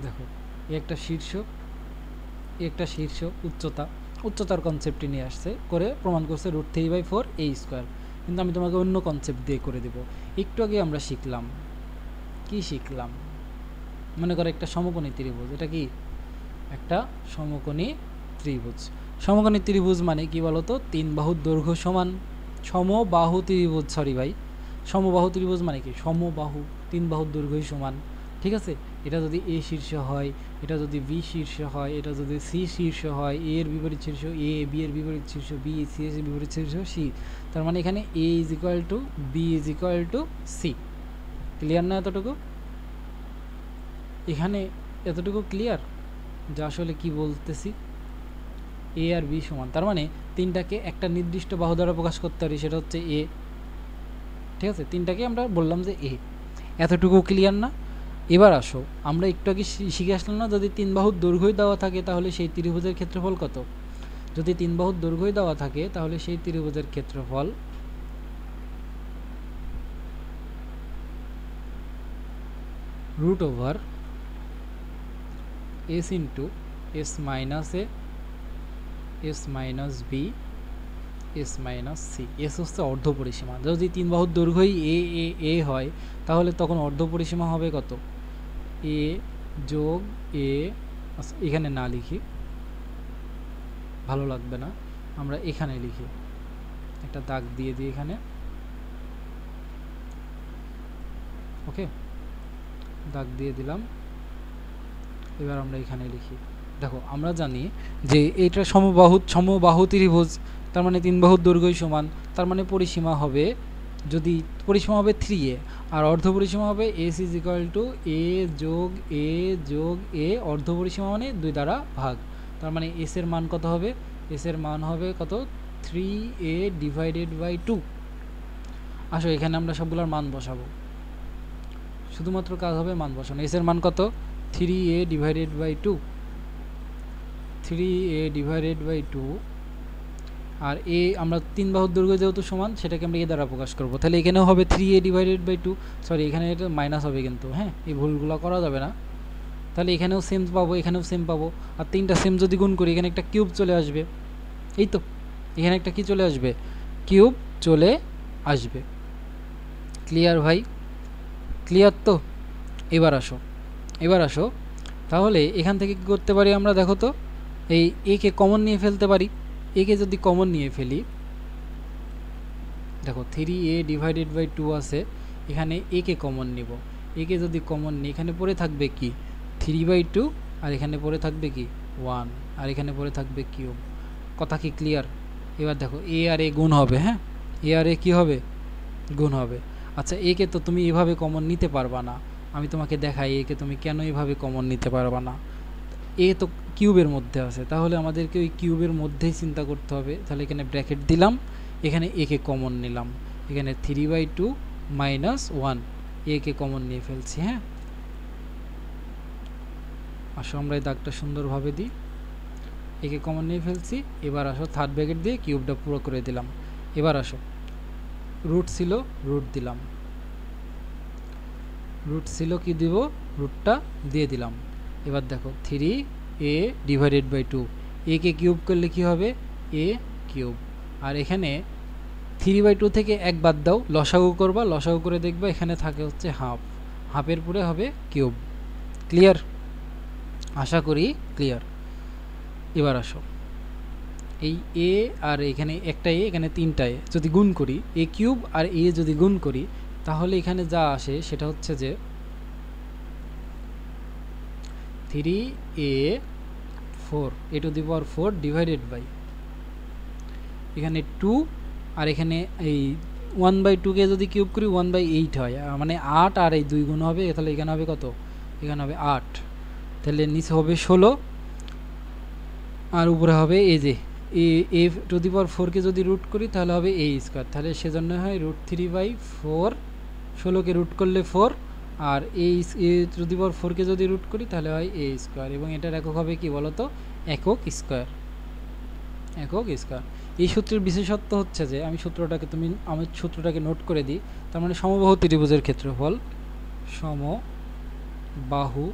দেখো এই একটা শীর্ষ, এই একটা শীর্ষ, উচ্চতার কনসেপ্টটি নিয়ে আসছে, করে প্রমাণ করছে √3/4 a স্কোয়ার। কিন্তু আমি তোমাকে অন্য কনসেপ্ট দিয়ে করে দেব। একটু আগে আমরা শিখলাম, কি শিখলাম, মনে করো একটা সমকোণী ত্রিভুজ। এটা কি একটা সমকোণী ত্রিভুজ। সমকোণী ত্রিভুজ মানে কি বলতো? 3 বাহুর দৈর্ঘ্য সমান। সমবাহু ত্রিভুজ, সরি ভাই, সমবাহু ত্রিভুজ মানে কি? সমবাহু, 3 বাহুর দৈর্ঘ্যই সমান। ঠিক আছে, এটা যদি এ শীর্ষ হয়, এটা যদি বি শীর্ষ হয়, এটা যদি সি শীর্ষ হয়, এ এর বিপরীত শীর্ষ এ, বি এর বিপরীত শীর্ষ বি, সি এর বিপরীত শীর্ষ সি। তার মানে এখানে A is equal to B is equal to C. Clear না এতটুকু? এখানে এতটুকু ক্লিয়ার যে আসলে কি বলতেছি? এ আর বি সমান, তার মানে তিনটাকে একটা নির্দিষ্ট বাহু দ্বারা প্রকাশ করতে পারি, সেটা হচ্ছে এ। ঠিক আছে, তিনটাকে আমরা বললাম যে এ। এতটুকু ক্লিয়ার না? এবার আসো, আমরা একটু আগে শিখে আসলাম না, যদি 3 বাহুর দৈর্ঘ্যই দেওয়া থাকে তাহলে সেই ত্রিভুজের ক্ষেত্রফল কত? যদি 3 বাহুর দৈর্ঘ্যই দেওয়া থাকে তাহলে সেই ত্রিভুজের ক্ষেত্রফল √s into s minus A, s minus B, s minus C. S হচ্ছে অর্ধ পরিসীমা। যদি 3 বাহুর দৈর্ঘ্যই এ এ এ হয় তাহলে তখন অর্ধ পরিসীমা হবে কত? এ যোগ এ। এখানে না লিখি, ভালো লাগবে না, আমরা এখানে লিখি, একটা দাগ দিয়ে দিই এখানে। ওকে, দাগ দিয়ে দিলাম। এবার আমরা এখানে লিখি। দেখো আমরা জানি যে এটা সমবাহু ত্রিভুজ, তার মানে 3 বাহুর দৈর্ঘ্যই সমান, তার মানে পরিসীমা হবে, যদি পরিসীমা হবে 3a, আর অর্ধ পরিসীমা হবে s is equal two a যোগ a যোগ a। অর্ধ পরিসীমা মানে 2 দ্বারা ভাগ, তার মানে s এর মান কত হবে? s এর মান হবে কত? 3a divided by 2। আসো এখানে আমরা সবগুলোর মান বসাবো, শুধুমাত্র কাজ হবে মান বসানো। s এর মান কত? 3a divided by 2, 3a divided by 2। আর এ আমরা 3 বাহুর দৈর্ঘ্য যেহেতু সমান, সেটাকে আমরা এ দ্বারা প্রকাশ করব। তাহলে এখানেও হবে 3a ডিভাইডেড বাই 2, সরি এখানে এটা মাইনাস হবে কিন্তু, হ্যাঁ এই ভুলগুলো করা যাবে না। তাহলে এখানেও সেম পাবো, এখানেও সেম পাবো, আর 3টা সেম যদি গুণ করি এখানে একটা কিউব চলে আসবে। এই তো, এখানে একটা কি চলে আসবে? কিউব চলে আসবে। ক্লিয়ার ভাই? ক্লিয়ার তো? এবার আসো, তাহলে এখান থেকে কি করতে পারি আমরা? দেখো তো, এই এ কে কমন নিয়ে ফেলতে পারি। একে যদি কমন নিয়ে ফেলি, দেখো 3a ডিভাইডেড বাই 2 আছে, এখানে এ কে কমন নিব। একে যদি কমন নিই, এখানে পড়ে থাকবে কি? 3/2, আর এখানে পড়ে থাকবে কি? 1, আর এখানে পড়ে থাকবে কিউব। কথা কি ক্লিয়ার? এবার দেখো এ আর এ গুণ হবে, হ্যাঁ এ আর এ কি হবে? গুণ হবে। আচ্ছা একে তো তুমি এভাবে কমন নিতে পারবা না, আমি তোমাকে দেখাই একে তুমি কেন এভাবে কমন নিতে পারবা না। এ তো কিউবের মধ্যে আছে, তাহলে আমাদেরকে ওই কিউবের মধ্যেই চিন্তা করতে হবে। তাহলে এখানে ব্র্যাকেট দিলাম, এখানে এ কে কমন নিলাম, এখানে 3/2 মাইনাস 1, এ কে কমন নিয়ে ফেলছি। হ্যাঁ আসো আমরা এই দাগটা সুন্দরভাবে দিই, একে কমন নিয়ে ফেলছি। এবার আসো থার্ড ব্র্যাকেট দিয়ে কিউবটা পুরো করে দিলাম। এবার আসো রুট ছিল, রুট দিলাম, রুট ছিল কি দিব? রুটটা দিয়ে দিলাম। এবার দেখো 3a ডিভাইডেড বাই 2, এ কে কিউব করলে কি হবে? a cube. আর এখানে 3/2 থেকে 1 বাদ দাও, লসাগু করবা, লসাগু করে দেখবা এখানে থাকে হচ্ছে হাফ, হাফের পরে হবে কিউব। ক্লিয়ার? আশা করি ক্লিয়ার। এবার আসো এই এ আর এখানে একটা এ, এখানে 3টা এ যদি গুণ করি, এ কিউব আর এ যদি গুণ করি, তাহলে এখানে যা আসে সেটা হচ্ছে যে 3a4 a to the power 4 divided by, এখানে 2, আর এখানে এই 1/2 কে যদি কিউব করি 1/8 হয়, মানে 8 আর এই 2 গুণ হবে, তাহলে এখানে হবে কত? এখানে হবে 8, তাহলে নিচে হবে 16, আর উপরে হবে এই যে এ টু দি পাওয়ার 4 কে যদি রুট করি তাহলে হবে a স্কোয়ার, তাহলে সেজন্য হয় √3/4, 16কে রুট করলে 4, আর এ টু দি পাওয়ার 4 কে যদি রুট করি তাহলে হয় এ স্কয়ার, এবং এটার একক হবে কি বলতো, একক স্কয়ার। একক স্কয়ার। এই সূত্রের বিশেষত্ব হচ্ছে যে আমি সূত্রটাকে নোট করে দিই। তার মানে সমবাহু ত্রিভুজের ক্ষেত্রফল, সমবাহু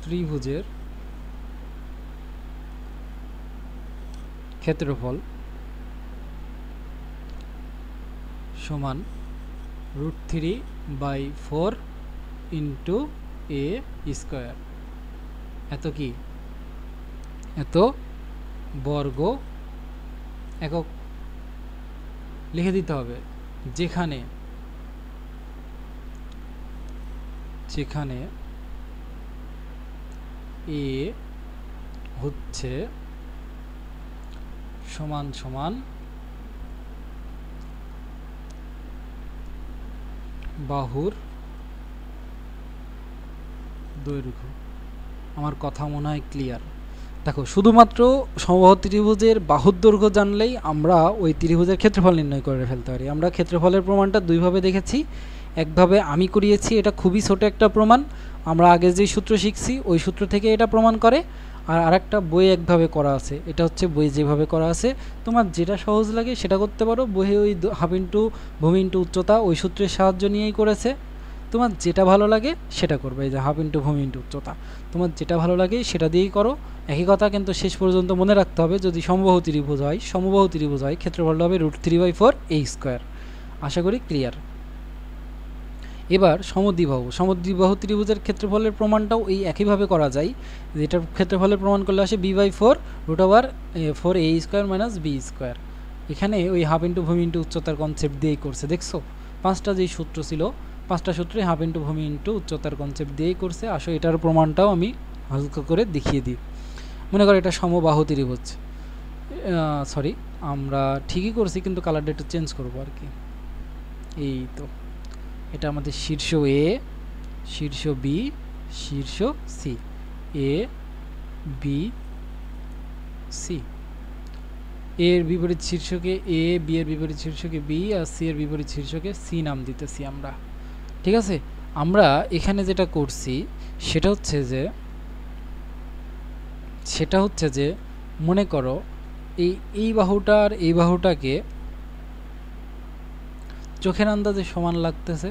ত্রিভুজের ক্ষেত্রফল সমান √3/4 ইন্টু এ স্কয়ার। এত কি, এত বর্গ একক লিখে দিতে হবে, যেখানে এ হচ্ছে সমান সমান বাহুর দৈর্ঘ্য। আমার কথা মনে হয় ক্লিয়ার। দেখো, শুধুমাত্র সমবাহু ত্রিভুজের বাহুর দৈর্ঘ্য জানলেই আমরা ওই ত্রিভুজের ক্ষেত্রফল নির্ণয় করে ফেলতে পারি। আমরা ক্ষেত্রফলের প্রমাণটা দুইভাবে দেখেছি। একভাবে আমি করিয়েছি, এটা খুবই ছোট একটা প্রমাণ, আমরা আগে যে সূত্র শিখছি ওই সূত্র থেকে এটা প্রমাণ করে। আর আরেকটা বই একভাবে করা আছে, এটা হচ্ছে বই যেভাবে করা আছে। তোমার যেটা সহজ লাগে সেটা করতে পারো। বইয়ে ওই হাফ ইন্টু ভূমি ইন্টু উচ্চতা ওই সূত্রের সাহায্য নিয়েই করেছে। তোমার যেটা ভালো লাগে সেটা করবে। এই যে হাফ ইন্টু ভূমি ইন্টু উচ্চতা, তোমার যেটা ভালো লাগে সেটা দিয়েই করো। একই কথা, কিন্তু শেষ পর্যন্ত মনে রাখতে হবে, যদি সমবাহু ত্রিভুজ হয় ক্ষেত্রফলটা হবে √3/4 এ স্কয়ার। আশা করি ক্লিয়ার। এবার সমদ্বিবাহু ত্রিভুজের ক্ষেত্রফলের প্রমাণটাও এই একইভাবে করা যায়। যেটার ক্ষেত্রফলের প্রমাণ করলে আসে b/4 √4 a square minus b square. এখানে ওই হাফ ইন্টু ভূমি ইন্টু উচ্চতার কনসেপ্ট দিয়েই করছে। দেখছো, পাঁচটা যেই সূত্র ছিল, পাঁচটা সূত্রে হাফ ইন্টু ভূমি ইন্টু উচ্চতার কনসেপ্ট দিয়েই করছে। আসো এটার প্রমাণটাও আমি হালকা করে দেখিয়ে দিই। মনে করো এটা সমবাহু ত্রিভুজ, সরি আমরা ঠিকই করছি কিন্তু কালারটা একটু চেঞ্জ করবো আর কি। এই তো, এটা আমাদের শীর্ষ এ, শীর্ষ বি, শীর্ষ সি, এ বি সি। এর বিপরীত শীর্ষকে এ, বি এর বিপরীত শীর্ষকে বি, আর সি এর বিপরীত শীর্ষকে সি নাম দিতেছি আমরা। ঠিক আছে, আমরা এখানে যেটা করছি সেটা হচ্ছে যে মনে করো এই বাহুটা আর এই বাহুটাকে চোখের আন্দাজে সমান লাগতেছে,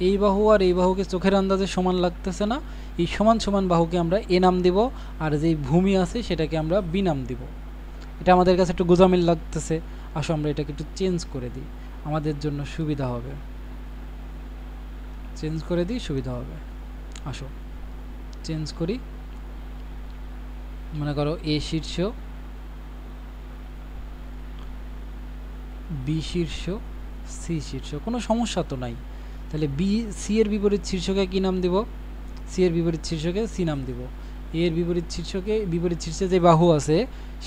এই বাহু আর এই বাহুকে চোখের আন্দাজে সমান লাগতেছে না। এই সমান সমান বাহুকে আমরা এ নাম দিব, আর যেই ভূমি আছে সেটাকে আমরা বি নাম দিব। এটা আমাদের কাছে একটু গোজামিল লাগতেছে। আসো আমরা এটাকে একটু চেঞ্জ করে দিই, আমাদের জন্য সুবিধা হবে। চেঞ্জ করে দিই, সুবিধা হবে। আসো চেঞ্জ করি। মনে করো এ শীর্ষ, বি শীর্ষ, সি শীর্ষ, কোনো সমস্যা তো নাই। তাহলে বি সি এর বিপরীত শীর্ষকে কি নাম দিব, সি এর বিপরীত শীর্ষকে সি নাম দিব। এর বিপরীত শীর্ষে যে বাহু আছে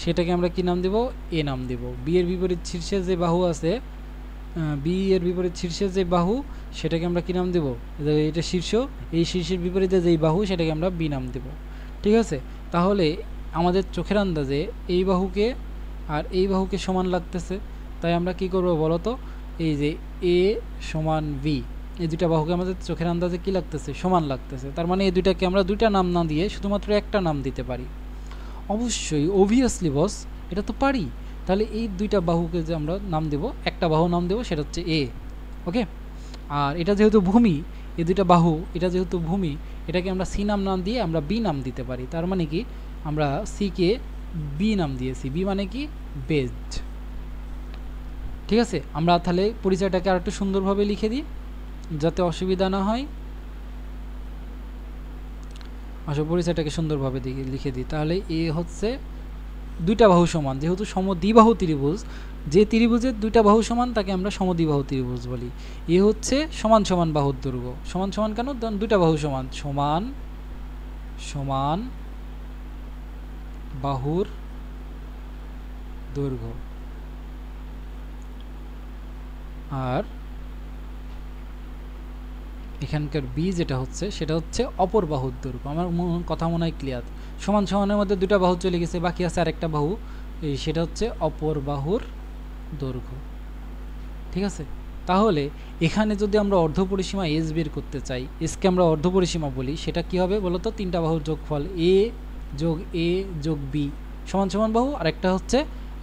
সেটাকে আমরা কি নাম দিব, এ নাম দিব। বি এর বিপরীত শীর্ষে যে বাহু আছে, বি এর বিপরীত শীর্ষে যে বাহু সেটাকে আমরা কি নাম দেব, এটা শীর্ষ, এই শীর্ষের বিপরীতে যেই বাহু সেটাকে আমরা বি নাম দেব। ঠিক আছে, তাহলে আমাদের চোখের আন্দাজে এই বাহুকে আর এই বাহুকে সমান লাগতেছে, তাই আমরা কি করব বলো তো, এই যে এ সমান বি, এই দুইটা বাহুকে আমাদের চোখের আন্দাজে কি লাগতেছে, সমান লাগতেছে। তার মানে এই দুইটাকে আমরা দুইটা নাম না দিয়ে শুধুমাত্র একটা নাম দিতে পারি। অবশ্যই, অবভিয়াসলি বস, এটা তো পারি। তাহলে এই দুইটা বাহুকে যে আমরা নাম দেব, একটা বাহু নাম দেব সেটা হচ্ছে এ। ওকে, আর এটা যেহেতু ভূমি, এই দুইটা বাহু, এটা যেহেতু ভূমি, এটাকে আমরা সি নাম দিয়ে আমরা বি নাম দিতে পারি। তার মানে কি, আমরা সি কে বি নাম দিয়েছি। বি মানে কি, বেজ। ঠিক আছে, আমরা তাহলে পরিচয়টাকে আরেকটু সুন্দরভাবে লিখে দিই যাতে অসুবিধা না হয়। আসলে পরিচয়টাকে সুন্দরভাবে লিখে দিই। তাহলে এ হচ্ছে দুইটা বাহু সমান, যেহেতু সমদ্বিবাহু ত্রিভুজ, যে ত্রিভুজের দুইটা বাহু সমান তাকে আমরা সমদ্বিবাহু ত্রিভুজ বলি। এ হচ্ছে সমান সমান বাহুর দৈর্ঘ্য। সমান সমান কেন, দুইটা বাহু সমান, সমান সমান বাহুর দৈর্ঘ্য। আর এখানকার বি যেটা হচ্ছে সেটা হচ্ছে অপর বাহুর দৈর্ঘ্য। আমার কথা মনে হয় ক্লিয়ার। সমান সমানের মধ্যে দুটা বাহু চলে গেছে, বাকি আছে আরেকটা বাহু, সেটা হচ্ছে অপর বাহুর দৈর্ঘ্য। ঠিক আছে, তাহলে এখানে যদি আমরা অর্ধপরিসীমা এস বের করতে চাই, এসকে আমরা অর্ধপরিসীমা বলি, সেটা কি হবে বলো তো? তিনটা বাহুর যোগফল এ যোগ বি সমান সমান বাহু, আর একটা হচ্ছে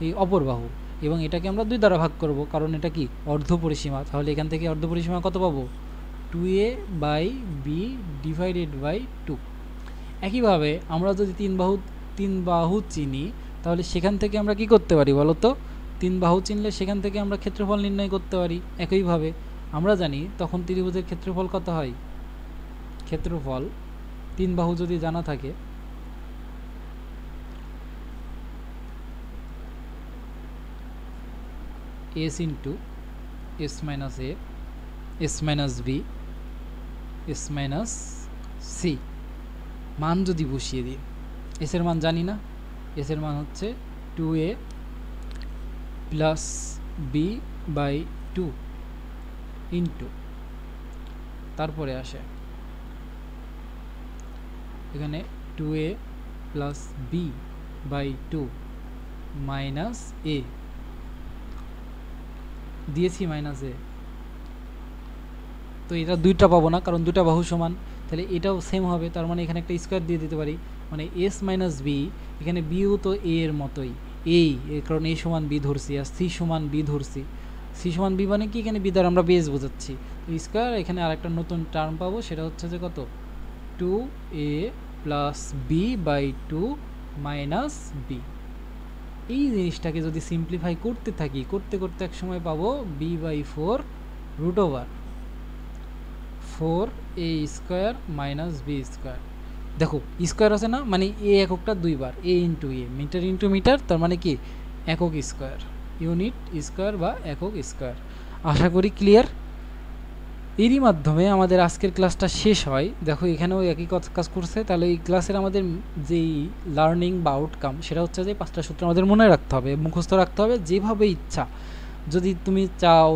এই অপর বাহু, এবং এটাকে আমরা 2 দ্বারা ভাগ করব কারণ এটা কি অর্ধপরিসীমা। তাহলে এখান থেকে অর্ধপরিসীমা কত পাবো? 2a/b divided by 2। একইভাবে আমরা যদি তিন বাহু চিনি, তাহলে সেখান থেকে আমরা কি করতে পারি বলো তো? 3 বাহু চিনলে সেখান থেকে আমরা ক্ষেত্রফল নির্ণয় করতে পারি। একইভাবে আমরা জানি তখন ত্রিভুজের ক্ষেত্রফল কত হয়? ক্ষেত্রফল 3 বাহু যদি জানা থাকে, s into s minus a s minus b s minus c, মান যদি বসিয়ে দিই, s এর মান জানি না, s এর মান হচ্ছে 2a plus b by 2 into, তারপরে আসে এখানে 2a plus b by 2 minus a দিয়েছি মাইনাস এ। তো এটা 2টা পাবো না কারণ 2টা বাহু সমান, তাহলে এটাও সেম হবে। তার মানে এখানে একটা স্কোয়ার দিয়ে দিতে পারি, মানে s মাইনাস বি, এখানে বিও তো a এর মতোই, এর কারণ a সমান b ধরছি, আর c সমান b ধরছি। c সমান b মানে কি? এখানে b দ্বারা আমরা বেস বোঝাচ্ছি, তো স্কোয়ার। এখানে আরেকটা নতুন টার্ম পাবো, সেটা হচ্ছে যে কত? 2a plus b by 2 minus b। এই জিনিসটাকে যদি সিম্পলিফাই করতে থাকি, করতে করতে এক সময় পাবো b by 4 root over 4a square minus b square. দেখো স্কোয়ার আছে না, মানে a এককটা 2 বার, a into a, metre into metre, তার মানে কি একক স্কোয়ার, ইউনিট স্কোয়ার বা একক স্কোয়ার। আশা করি ক্লিয়ার। এরই মাধ্যমে আমাদের আজকের ক্লাসটা শেষ হয়। দেখো এখানেও একই কাজ করছে। তাহলে এই ক্লাসের আমাদের যেই লার্নিং বা আউটকাম, সেটা হচ্ছে যে 5টা সূত্র আমাদের মনে রাখতে হবে, মুখস্থ রাখতে হবে যেভাবে ইচ্ছা। যদি তুমি চাও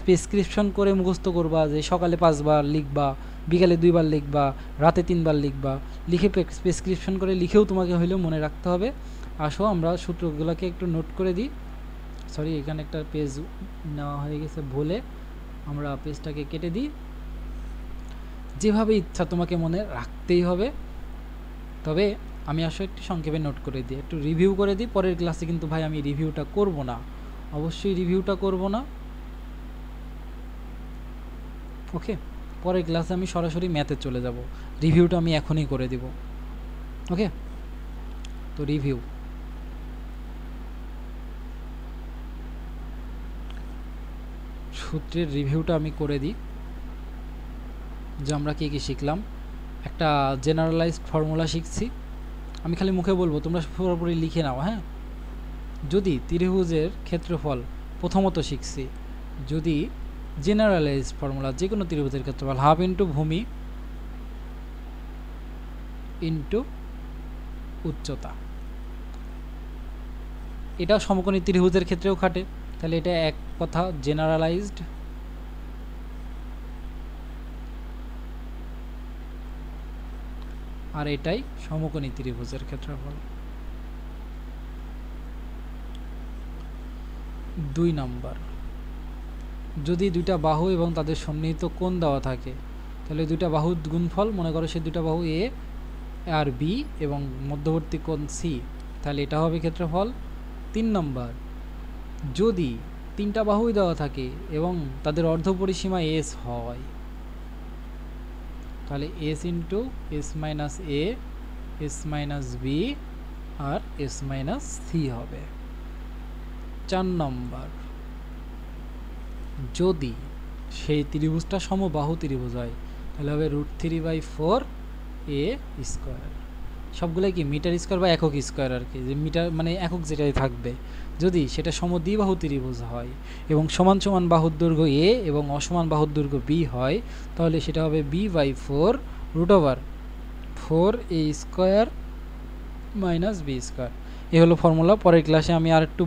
প্রেসক্রিপশন করে মুখস্থ করবা, যে সকালে 5 বার লিখবা, বিকালে 2 বার লিখবা, রাতে 3 বার লিখবা, লিখে প্রেসক্রিপশন করে লিখেও তোমাকে হইলেও মনে রাখতে হবে। আসো আমরা সূত্রগুলোকে একটু নোট করে দিই। সরি, এখানে একটা পেজ নেওয়া হয়ে গেছে ভুলে, আমরা পেজটাকে কেটে দিই। যেভাবে ইচ্ছা তোমাকে মনে রাখতেই হবে, তবে আমি আসলে একটু সংক্ষেপে নোট করে দিই, একটু রিভিউ করে দিই। পরের ক্লাসে কিন্তু ভাই আমি রিভিউটা করব না, অবশ্যই রিভিউটা করব না। ওকে, পরের ক্লাসে আমি সরাসরি ম্যাথে চলে যাব, রিভিউটা আমি এখনই করে দিব। ওকে, তো রিভিউ, সূত্রের রিভিউটা আমি করে দিই, যে আমরা কী কী শিখলাম। একটা জেনারেলাইজড ফর্মুলা শিখছি, আমি খালি মুখে বলবো, তোমরা পুরোপুরি লিখে নাও। হ্যাঁ, যদি ত্রিভুজের ক্ষেত্রফল, প্রথমত শিখছি, যদি জেনারেলাইজড ফর্মুলা, যে কোনো ত্রিভুজের ক্ষেত্রফল হাফ ইন্টু ভূমি ইন্টু উচ্চতা, এটা সমকোণী ত্রিভুজের ক্ষেত্রেও খাটে। তাহলে এটা এক কথা জেনারেলাইজড। আর এটাই সমকোণী ত্রিভুজের ক্ষেত্রফল। 2 নম্বর, যদি 2টা বাহু এবং তাদের সন্নিহিত কোণ দেওয়া থাকে, তাহলে 2টা বাহুর গুণফল, মনে করো সেই 2টা বাহু এ আর বি এবং মধ্যবর্তী কোণ সি, তাহলে এটা হবে ক্ষেত্রফল। 3 নম্বর, যদি 3টা বাহুই দেওয়া থাকে এবং তাদের অর্ধপরিসীমা এস হয়, তাহলে এস ইন্টু এস মাইনাস এ, এস মাইনাস বি আর এস মাইনাস সি হবে। 4 নম্বর, যদি সেই ত্রিভুজটা সমবাহু ত্রিভুজ হয়, তাহলে হবে √3/4 এ স্কোয়ার। সবগুলাই কি মিটার স্কোয়ার বা একক স্কোয়ার আর কি, যে মিটার মানে একক যেটাই থাকবে। যদি সেটা সমদ্বিবাহু ত্রিভুজ হয় এবং সমান সমান বাহুর দৈর্ঘ্য এ এবং অসমান বাহুর দৈর্ঘ্য বি হয়, তাহলে সেটা হবে b/4 √4 এ স্কোয়ার মাইনাস বি স্কোয়ার। এই হলো ফর্মুলা। পরের ক্লাসে আমি আর একটু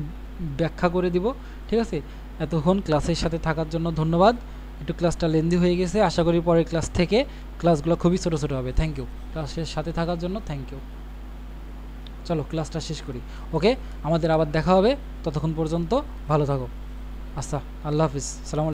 ব্যাখ্যা করে দিব। ঠিক আছে, এতক্ষণ ক্লাসের সাথে থাকার জন্য ধন্যবাদ। একটু ক্লাসটা লেন্দি হয়ে গেছে, আশা করি পরের ক্লাস থেকে ক্লাসগুলো খুবই ছোটো ছোটো হবে। থ্যাংক ইউ, ক্লাসের সাথে থাকার জন্য থ্যাংক ইউ। চলো ক্লাসটা শেষ করি। ওকে, আমাদের আবার দেখা হবে, ততক্ষণ পর্যন্ত ভালো থাকো। আচ্ছা, আল্লাহ হাফিজ, সালাম।